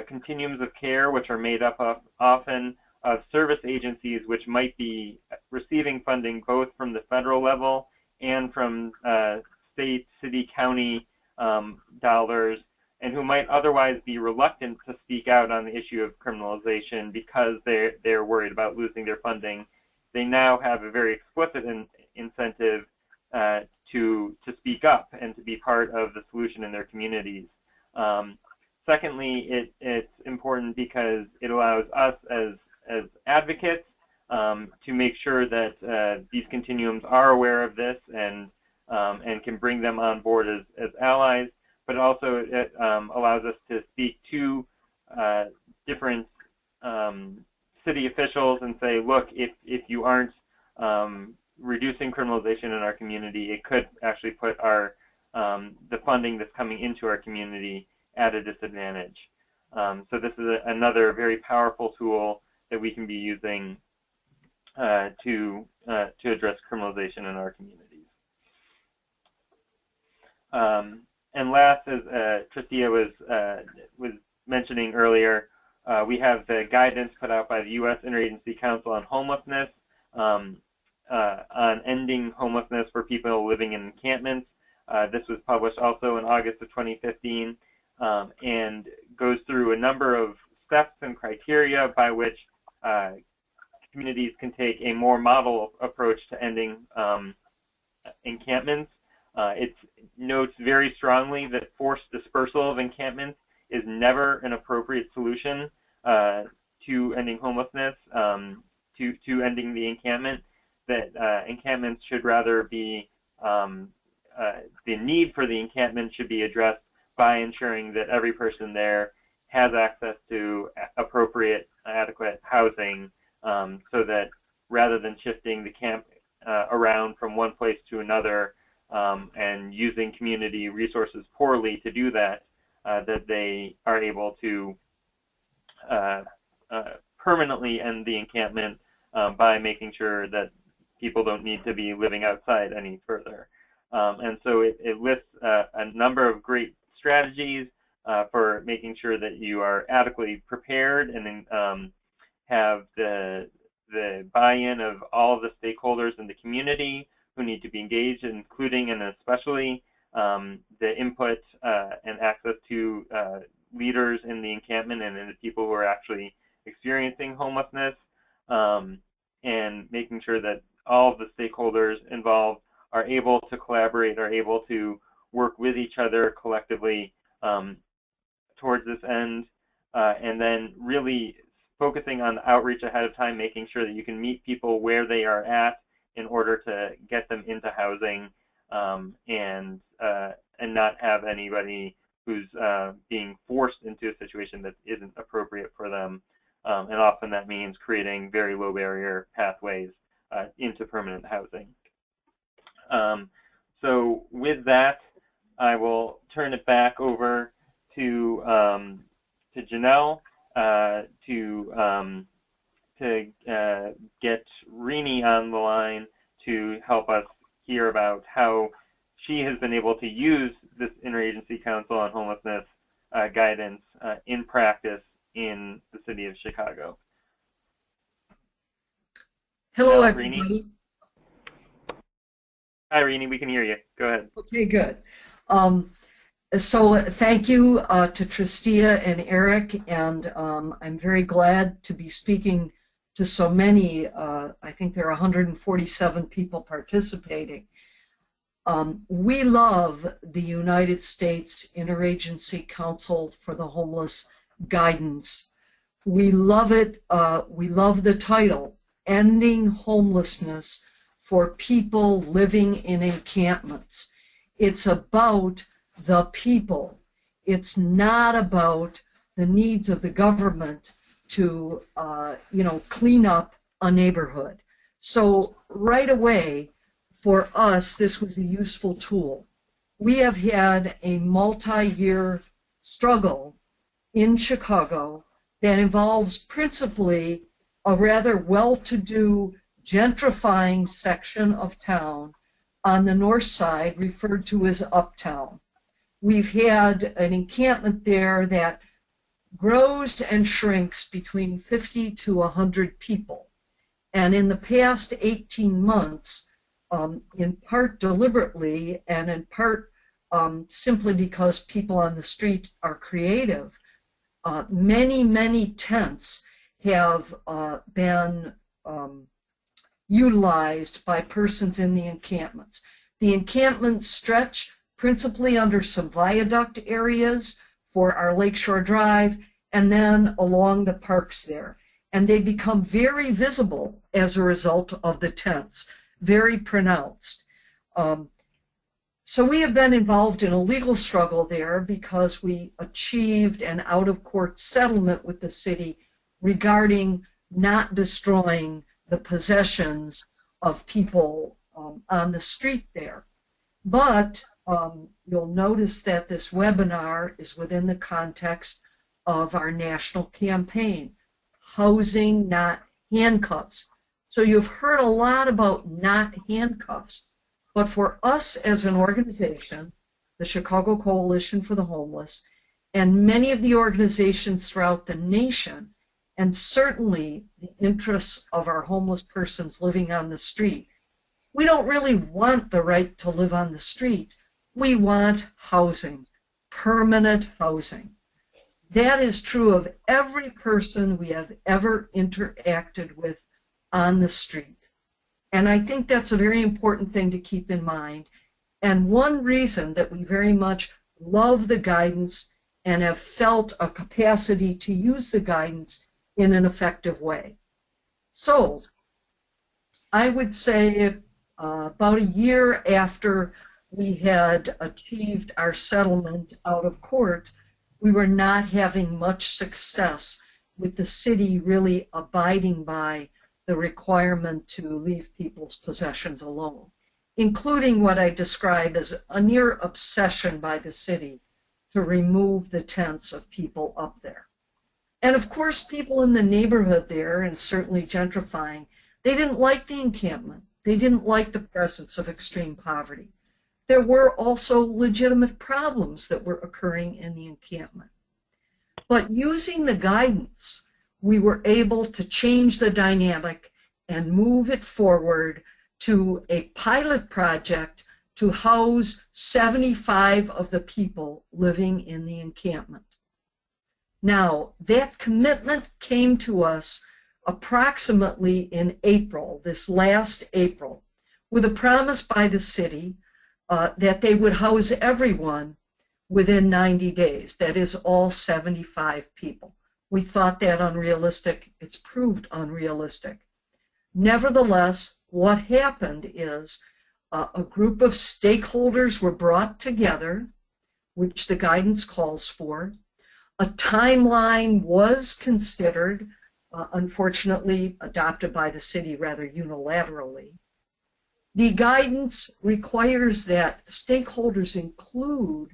continuums of care, which are made up of often of service agencies which might be receiving funding both from the federal level and from state, city, county dollars, and who might otherwise be reluctant to speak out on the issue of criminalization because they're worried about losing their funding. They now have a very explicit incentive to speak up and to be part of the solution in their communities. Secondly, it's important because it allows us as advocates to make sure that these continuums are aware of this and can bring them on board as allies, but also it allows us to speak to different city officials and say, look, if you aren't reducing criminalization in our community, it could actually put our the funding that's coming into our community at a disadvantage. So this is another very powerful tool that we can be using to address criminalization in our communities. And last, as Tristia was mentioning earlier, we have the guidance put out by the U.S. Interagency Council on Homelessness on ending homelessness for people living in encampments. This was published also in August of 2015 and goes through a number of steps and criteria by which communities can take a more model approach to ending encampments. It notes very strongly that forced dispersal of encampments is never an appropriate solution to ending homelessness, to ending the encampment, that encampments should rather be, the need for the encampment should be addressed by ensuring that every person there has access to appropriate, adequate housing, so that rather than shifting the camp around from one place to another and using community resources poorly to do that, that they are able to permanently end the encampment by making sure that people don't need to be living outside any further. And so it lists a number of great strategies for making sure that you are adequately prepared and have the buy-in of all of the stakeholders in the community who need to be engaged, including and especially the input and access to leaders in the encampment and the people who are actually experiencing homelessness, and making sure that all of the stakeholders involved are able to collaborate, are able to work with each other collectively towards this end, and then really focusing on outreach ahead of time, making sure that you can meet people where they are at in order to get them into housing, and not have anybody who's being forced into a situation that isn't appropriate for them. And often that means creating very low barrier pathways into permanent housing. So with that, I will turn it back over to Janelle to get Rini on the line to help us hear about how she has been able to use this Interagency Council on Homelessness guidance in practice in the city of Chicago. Hello, Janelle, everybody. Rini? Hi, Rini. We can hear you. Go ahead. Okay, good. So thank you to Tristia and Eric, and I'm very glad to be speaking to so many. I think there are 147 people participating. We love the United States Interagency Council for the Homeless guidance. We love it. We love the title, Ending Homelessness for People Living in Encampments. It's about the people. It's not about the needs of the government to, clean up a neighborhood. So right away, for us, this was a useful tool. We have had a multi-year struggle in Chicago that involves principally a rather well-to-do gentrifying section of town on the north side referred to as Uptown. We've had an encampment there that grows and shrinks between 50 to 100 people. And in the past 18 months, in part deliberately and in part simply because people on the street are creative, many, many tents have been utilized by persons in the encampments. The encampments stretch principally under some viaduct areas for our Lakeshore Drive and then along the parks there. And they become very visible as a result of the tents, very pronounced. So we have been involved in a legal struggle there because we achieved an out-of-court settlement with the city regarding not destroying the possessions of people on the street there. But you'll notice that this webinar is within the context of our national campaign, Housing, Not Handcuffs. So you've heard a lot about not handcuffs, but for us as an organization, the Chicago Coalition for the Homeless, and many of the organizations throughout the nation, and certainly the interests of our homeless persons living on the street, we don't really want the right to live on the street. We want housing, permanent housing. That is true of every person we have ever interacted with on the street. And I think that's a very important thing to keep in mind. And one reason that we very much love the guidance and have felt a capacity to use the guidance in an effective way. So I would say about a year after we had achieved our settlement out of court, we were not having much success with the city really abiding by the requirement to leave people's possessions alone, including what I describe as a near obsession by the city to remove the tents of people up there. And of course, people in the neighborhood there, and certainly gentrifying, they didn't like the encampment. They didn't like the presence of extreme poverty. There were also legitimate problems that were occurring in the encampment. But using the guidance, we were able to change the dynamic and move it forward to a pilot project to house 75 of the people living in the encampment. Now, that commitment came to us approximately in April, this last April, with a promise by the city that they would house everyone within 90 days, that is, all 75 people. We thought that unrealistic. It's proved unrealistic. Nevertheless, what happened is a group of stakeholders were brought together, which the guidance calls for. A timeline was considered, unfortunately adopted by the city rather unilaterally. The guidance requires that stakeholders include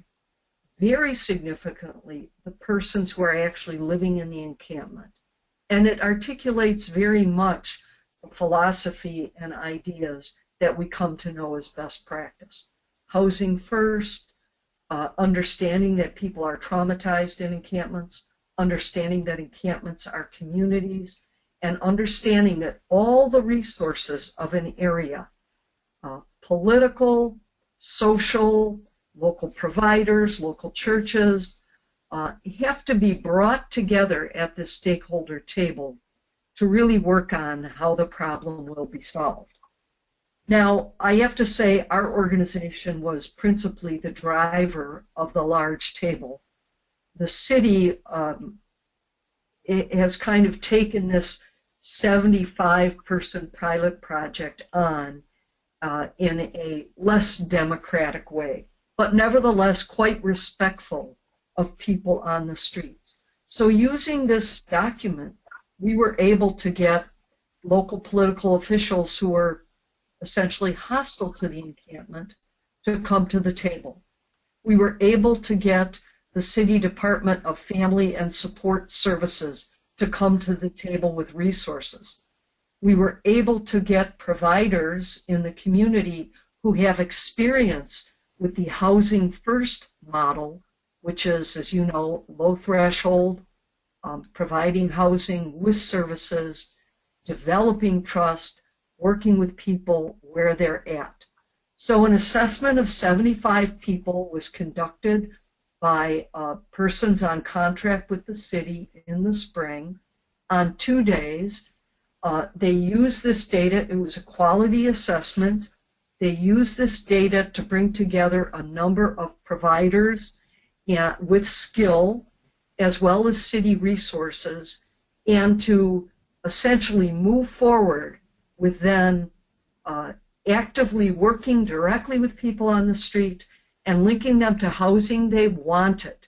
very significantly the persons who are actually living in the encampment. And it articulates very much the philosophy and ideas that we come to know as best practice. Housing first, understanding that people are traumatized in encampments, understanding that encampments are communities, and understanding that all the resources of an area, political, social, local providers, local churches, have to be brought together at the stakeholder table to really work on how the problem will be solved. Now, I have to say our organization was principally the driver of the large table. The city has kind of taken this 75-person pilot project on in a less democratic way, but nevertheless quite respectful of people on the streets. So using this document, we were able to get local political officials who were essentially hostile to the encampment to come to the table. We were able to get the City Department of Family and Support Services to come to the table with resources. We were able to get providers in the community who have experience with the Housing First model, which is, as you know, low threshold, providing housing with services, developing trust, working with people where they're at. So an assessment of 75 people was conducted by persons on contract with the city in the spring on 2 days. They used this data. It was a quality assessment. They used this data to bring together a number of providers with skill, as well as city resources, and to essentially move forward with then actively working directly with people on the street and linking them to housing they wanted,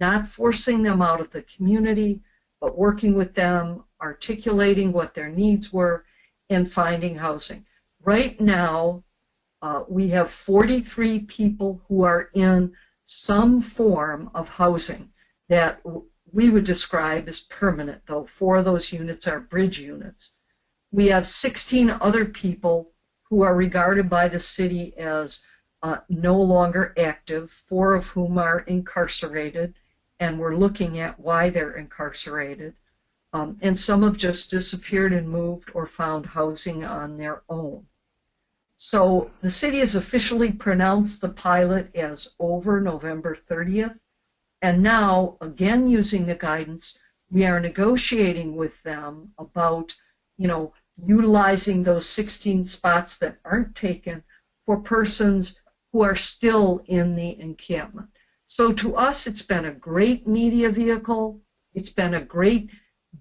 not forcing them out of the community, but working with them, articulating what their needs were, and finding housing. Right now, we have 43 people who are in some form of housing that we would describe as permanent, though 4 of those units are bridge units. We have 16 other people who are regarded by the city as no longer active, 4 of whom are incarcerated, and we're looking at why they're incarcerated. And some have just disappeared and moved or found housing on their own. So the city has officially pronounced the pilot as over November 30th. And now, again using the guidance, we are negotiating with them about, utilizing those 16 spots that aren't taken for persons who are still in the encampment. So to us, it's been a great media vehicle. It's been a great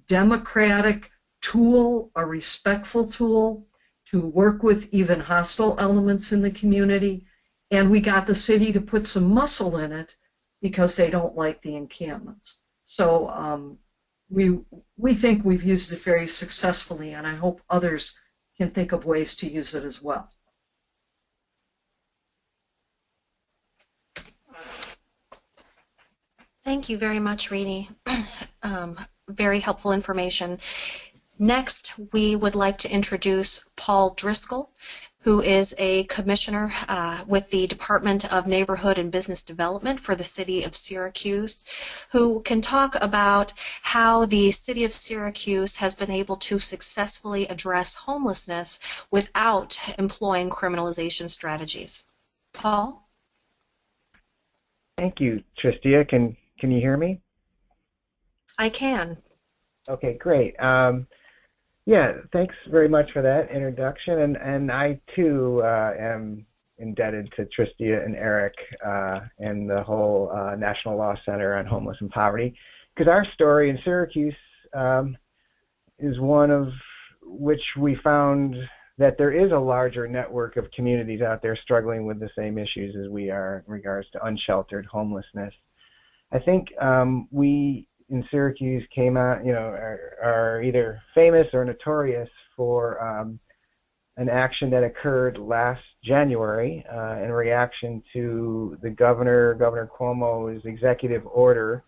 democratic tool, a respectful tool to work with even hostile elements in the community. And we got the city to put some muscle in it because they don't like the encampments. So we think we've used it very successfully, and I hope others can think of ways to use it as well. Thank you very much, Rini. Very helpful information. Next, we would like to introduce Paul Driscoll, who is a commissioner with the Department of Neighborhood and Business Development for the City of Syracuse, who can talk about how the City of Syracuse has been able to successfully address homelessness without employing criminalization strategies. Paul? Thank you, Tristia. Can you hear me? I can. Okay, great. Yeah, thanks very much for that introduction, and I too am indebted to Tristia and Eric and the whole National Law Center on Homelessness and Poverty, because our story in Syracuse is one of which we found that there is a larger network of communities out there struggling with the same issues as we are in regards to unsheltered homelessness. I think we in Syracuse came out, are either famous or notorious for an action that occurred last January in reaction to the Governor Cuomo's executive order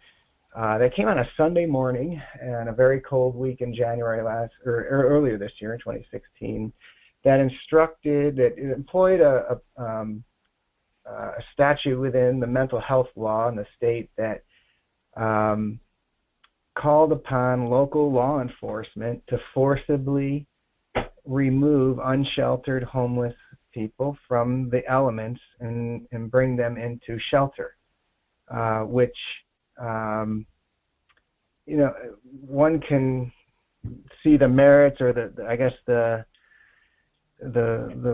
that came on a Sunday morning and a very cold week in January earlier this year in 2016, that employed a statute within the mental health law in the state that called upon local law enforcement to forcibly remove unsheltered homeless people from the elements and bring them into shelter, which one can see the merits or the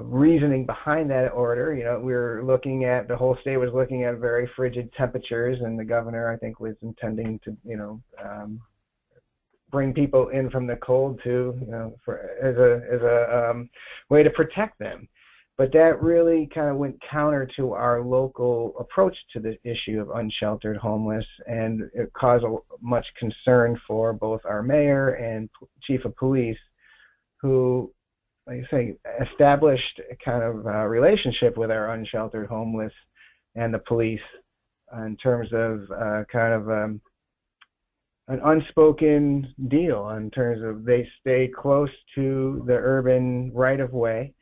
reasoning behind that order. The whole state was looking at very frigid temperatures, and the governor, I think, was intending to, bring people in from the cold as a way to protect them. But that really kind of went counter to our local approach to the issue of unsheltered homeless, and it caused much concern for both our mayor and chief of police, who, like I say, established a kind of relationship with our unsheltered homeless and the police in terms of an unspoken deal in terms of they stay close to the urban right-of-way,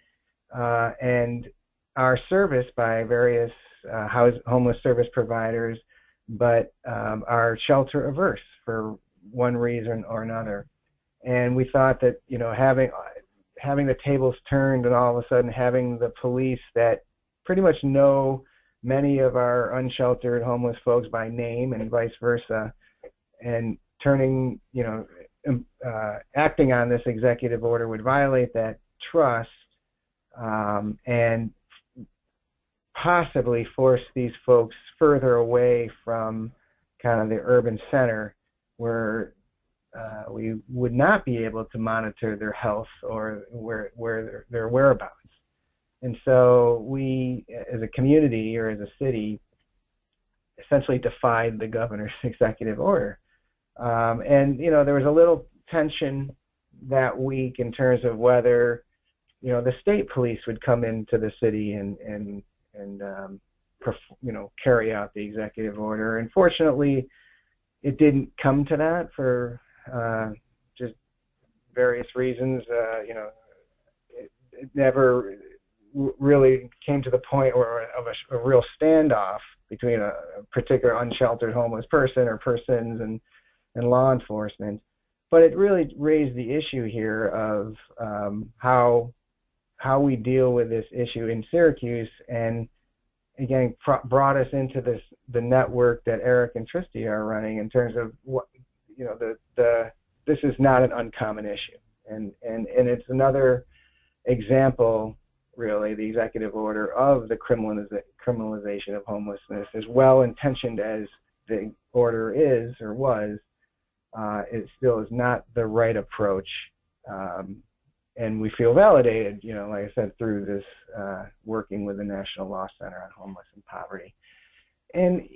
and our service by various homeless service providers, but are shelter averse for one reason or another. And we thought that having the tables turned and all of a sudden having the police that pretty much know many of our unsheltered homeless folks by name and vice versa, and acting on this executive order would violate that trust and possibly force these folks further away from kind of the urban center, where we would not be able to monitor their health or where their whereabouts. And so we, as a community or as a city, essentially defied the governor's executive order. And there was a little tension that week in terms of whether the state police would come into the city and carry out the executive order. Unfortunately, it didn't come to that for just various reasons. It never really came to the point of a real standoff between a particular unsheltered homeless person or persons and law enforcement. But it really raised the issue here of how we deal with this issue in Syracuse, and again brought us into the network that Eric and Tristia are running in terms of what this is not an uncommon issue, and it's another example, really, the executive order of the criminalization of homelessness, as well intentioned as the order is or was. It still is not the right approach, and we feel validated, like I said, through this working with the National Law Center on Homelessness and Poverty. And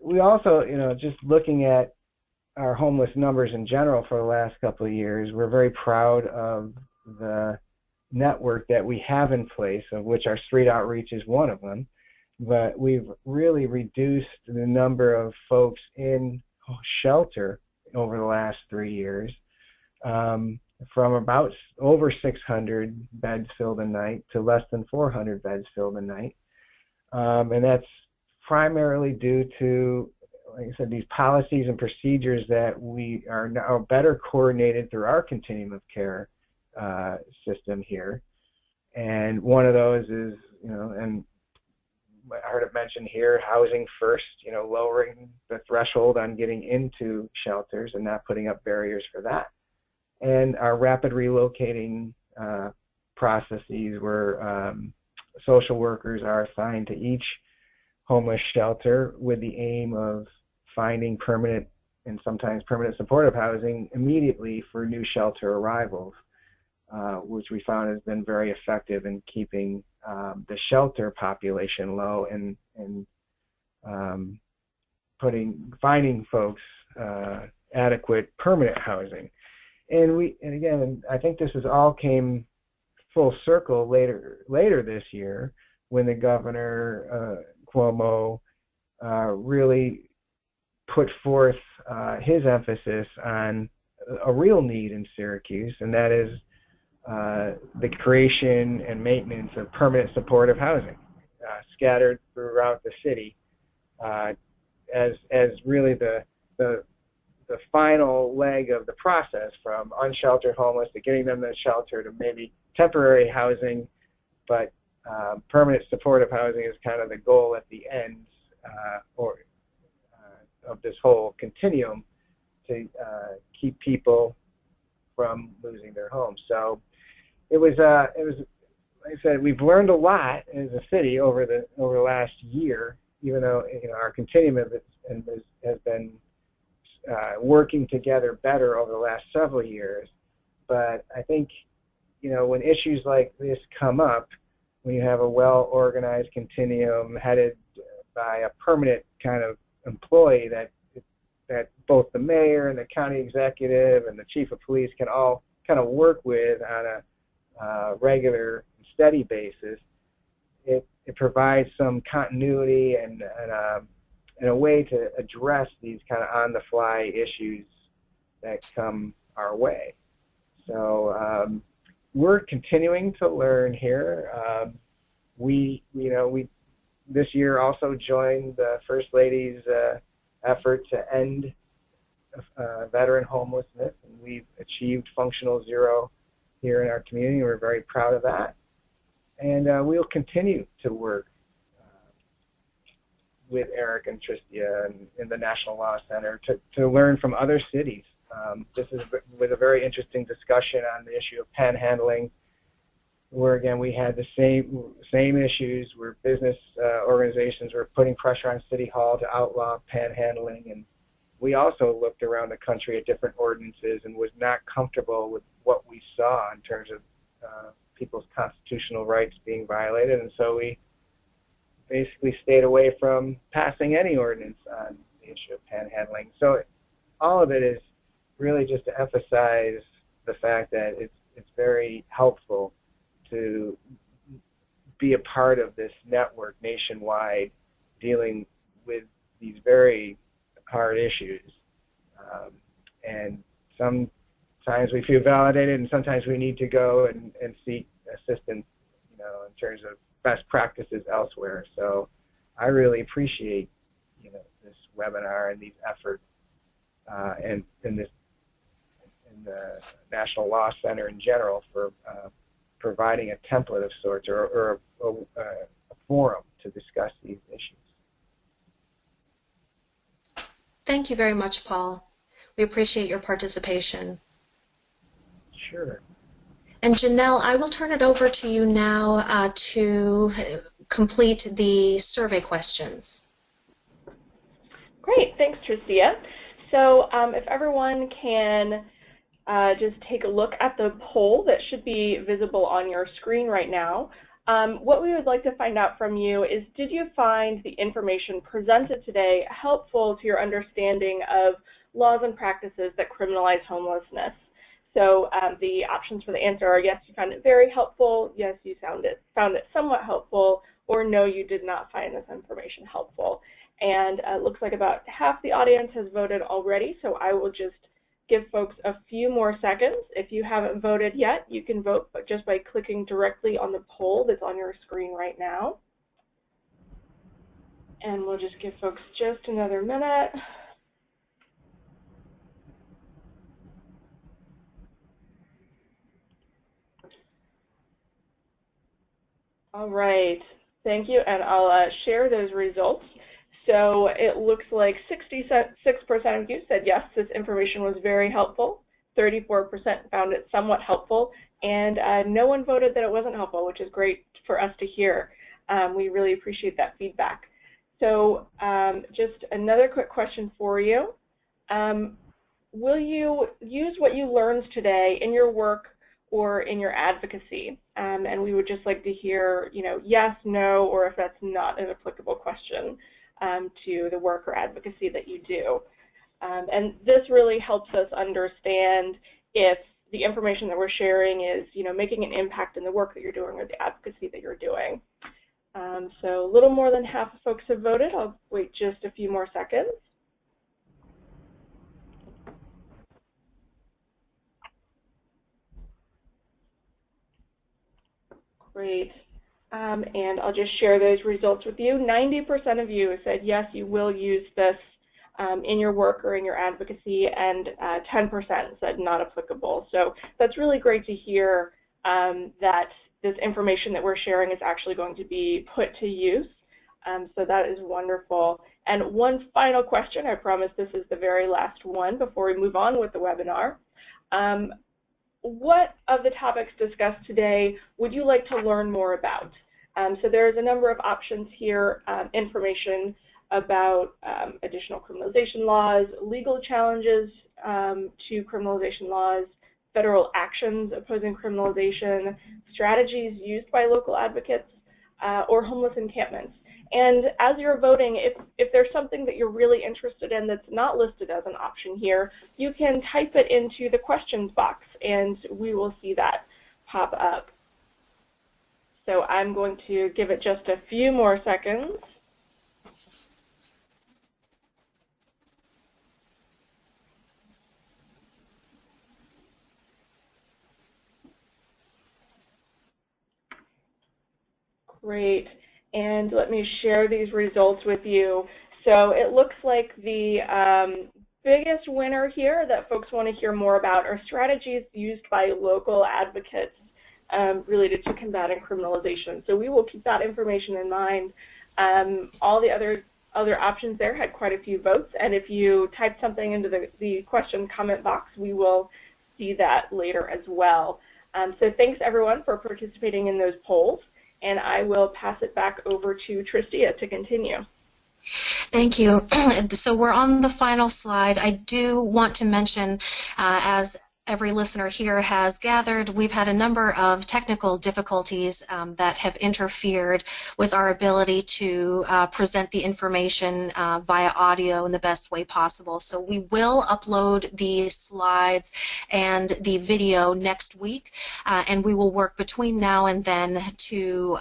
we also, just looking at our homeless numbers in general for the last couple of years, we're very proud of the network that we have in place, of which our street outreach is one of them. But we've really reduced the number of folks in shelter over the last 3 years, from about over 600 beds filled a night to less than 400 beds filled a night. And that's primarily due to, like I said, these policies and procedures that we are now better coordinated through our continuum of care system here. And one of those is, and I heard it mentioned here, housing first, lowering the threshold on getting into shelters and not putting up barriers for that. And our rapid relocating processes where social workers are assigned to each homeless shelter with the aim of finding permanent and sometimes permanent supportive housing immediately for new shelter arrivals, which we found has been very effective in keeping the shelter population low and finding folks adequate permanent housing. And again, I think this all came full circle later this year when the governor Cuomo really put forth his emphasis on a real need in Syracuse, and that is the creation and maintenance of permanent supportive housing scattered throughout the city, as really the final leg of the process, from unsheltered homeless to getting them to shelter to maybe temporary housing, but permanent supportive housing is kind of the goal at the end of this whole continuum to keep people from losing their homes. So it was like I said, we've learned a lot as a city over the last year, even though our continuum has been working together better over the last several years. But I think when issues like this come up, when you have a well-organized continuum headed by a permanent kind of employee that both the mayor and the county executive and the chief of police can all kind of work with on a regular, steady basis, it provides some continuity and a way to address these kind of on-the-fly issues that come our way. So we're continuing to learn here. We this year also joined the First Lady's effort to end veteran homelessness, and we've achieved functional zero here in our community. We're very proud of that, and we'll continue to work with Eric and Tristia and in the National Law Center to learn from other cities. This was a very interesting discussion on the issue of panhandling, where again we had the same issues where business organizations were putting pressure on City Hall to outlaw panhandling, and we also looked around the country at different ordinances and was not comfortable with what we saw in terms of people's constitutional rights being violated, and so we basically stayed away from passing any ordinance on the issue of panhandling. So all of it is really just to emphasize the fact that it's very helpful to be a part of this network nationwide dealing with these very hard issues. And sometimes we feel validated, and sometimes we need to go and seek assistance, you know, in terms of best practices elsewhere. So I really appreciate, you know, this webinar and these efforts, and the National Law Center in general for providing a template of sorts, or a forum to discuss these issues. Thank you very much, Paul. We appreciate your participation. Sure. And Janelle, I will turn it over to you now to complete the survey questions. Great, thanks, Tristia. So if everyone can just take a look at the poll that should be visible on your screen right now. What we would like to find out from you is, did you find the information presented today helpful to your understanding of laws and practices that criminalize homelessness? So the options for the answer are yes, you found it very helpful, yes, you found it somewhat helpful, or no, you did not find this information helpful. And it looks like about half the audience has voted already, so I will just give folks a few more seconds. If you haven't voted yet, you can vote just by clicking directly on the poll that's on your screen right now. And we'll just give folks just another minute. All right, thank you, and I'll share those results. So it looks like 66% of you said yes, this information was very helpful. 34% found it somewhat helpful, and no one voted that it wasn't helpful, which is great for us to hear. We really appreciate that feedback. So just another quick question for you. Will you use what you learned today in your work or in your advocacy? And we would just like to hear, you know, yes, no, or if that's not an applicable question to the work or advocacy that you do. And this really helps us understand if the information that we're sharing is, you know, making an impact in the work that you're doing or the advocacy that you're doing. So a little more than half of folks have voted. I'll wait just a few more seconds. Great. And I'll just share those results with you. 90% of you said yes, you will use this in your work or in your advocacy, and 10% said not applicable. So that's really great to hear that this information that we're sharing is actually going to be put to use. So that is wonderful. And one final question, I promise this is the very last one before we move on with the webinar. What of the topics discussed today would you like to learn more about? So there's a number of options here, information about additional criminalization laws, legal challenges to criminalization laws, federal actions opposing criminalization, strategies used by local advocates, or homeless encampments. And as you're voting, if there's something that you're really interested in that's not listed as an option here, you can type it into the questions box and we will see that pop up. So I'm going to give it just a few more seconds. Great. And let me share these results with you. So it looks like the biggest winner here that folks want to hear more about are strategies used by local advocates related to combating criminalization. So we will keep that information in mind. All the other options there had quite a few votes, and if you type something into the question comment box, we will see that later as well. So thanks everyone for participating in those polls, and I will pass it back over to Tristia to continue. Thank you. So we're on the final slide. I do want to mention, as every listener here has gathered, we've had a number of technical difficulties that have interfered with our ability to present the information via audio in the best way possible. So we will upload the slides and the video next week, and we will work between now and then to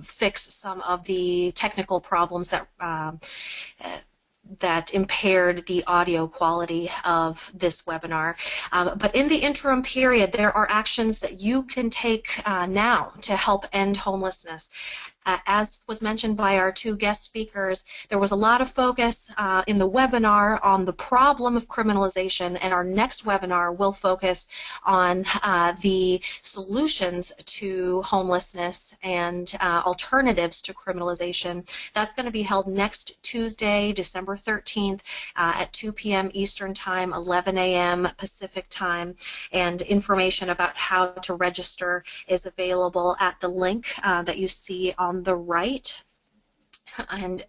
fix some of the technical problems that impaired the audio quality of this webinar. But in the interim period, there are actions that you can take now to help end homelessness. As was mentioned by our two guest speakers, there was a lot of focus in the webinar on the problem of criminalization, and our next webinar will focus on the solutions to homelessness and alternatives to criminalization. That's going to be held next Tuesday, December 13th at 2 p.m. Eastern Time, 11 a.m. Pacific Time, and information about how to register is available at the link that you see on the right. And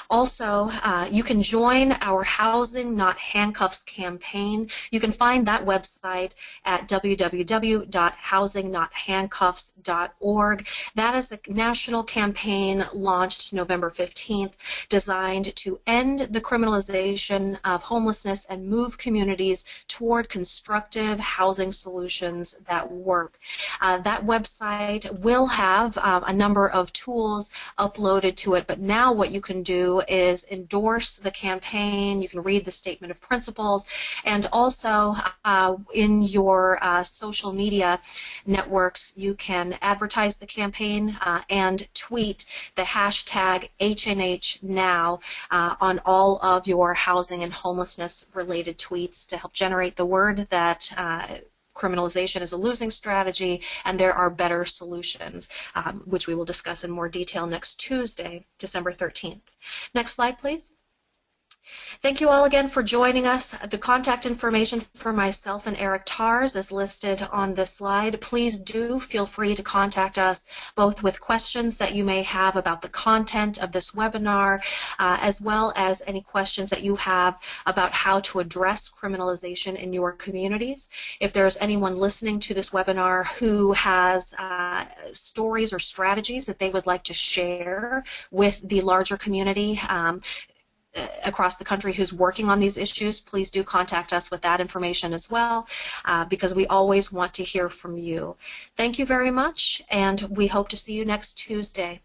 also, you can join our Housing Not Handcuffs campaign. You can find that website at www.housingnothandcuffs.org. That is a national campaign launched November 15th, designed to end the criminalization of homelessness and move communities toward constructive housing solutions that work. That website will have a number of tools uploaded to it, but now what you can do is endorse the campaign. You can read the statement of principles, and also in your social media networks you can advertise the campaign and tweet the hashtag HNHNow on all of your housing and homelessness related tweets to help generate the word that criminalization is a losing strategy and there are better solutions, which we will discuss in more detail next Tuesday, December 13th. Next slide, please. Thank you all again for joining us. The contact information for myself and Eric Tars is listed on this slide. Please do feel free to contact us both with questions that you may have about the content of this webinar, as well as any questions that you have about how to address criminalization in your communities. If there's anyone listening to this webinar who has stories or strategies that they would like to share with the larger community across the country who's working on these issues, please do contact us with that information as well, because we always want to hear from you. Thank you very much, and we hope to see you next Tuesday.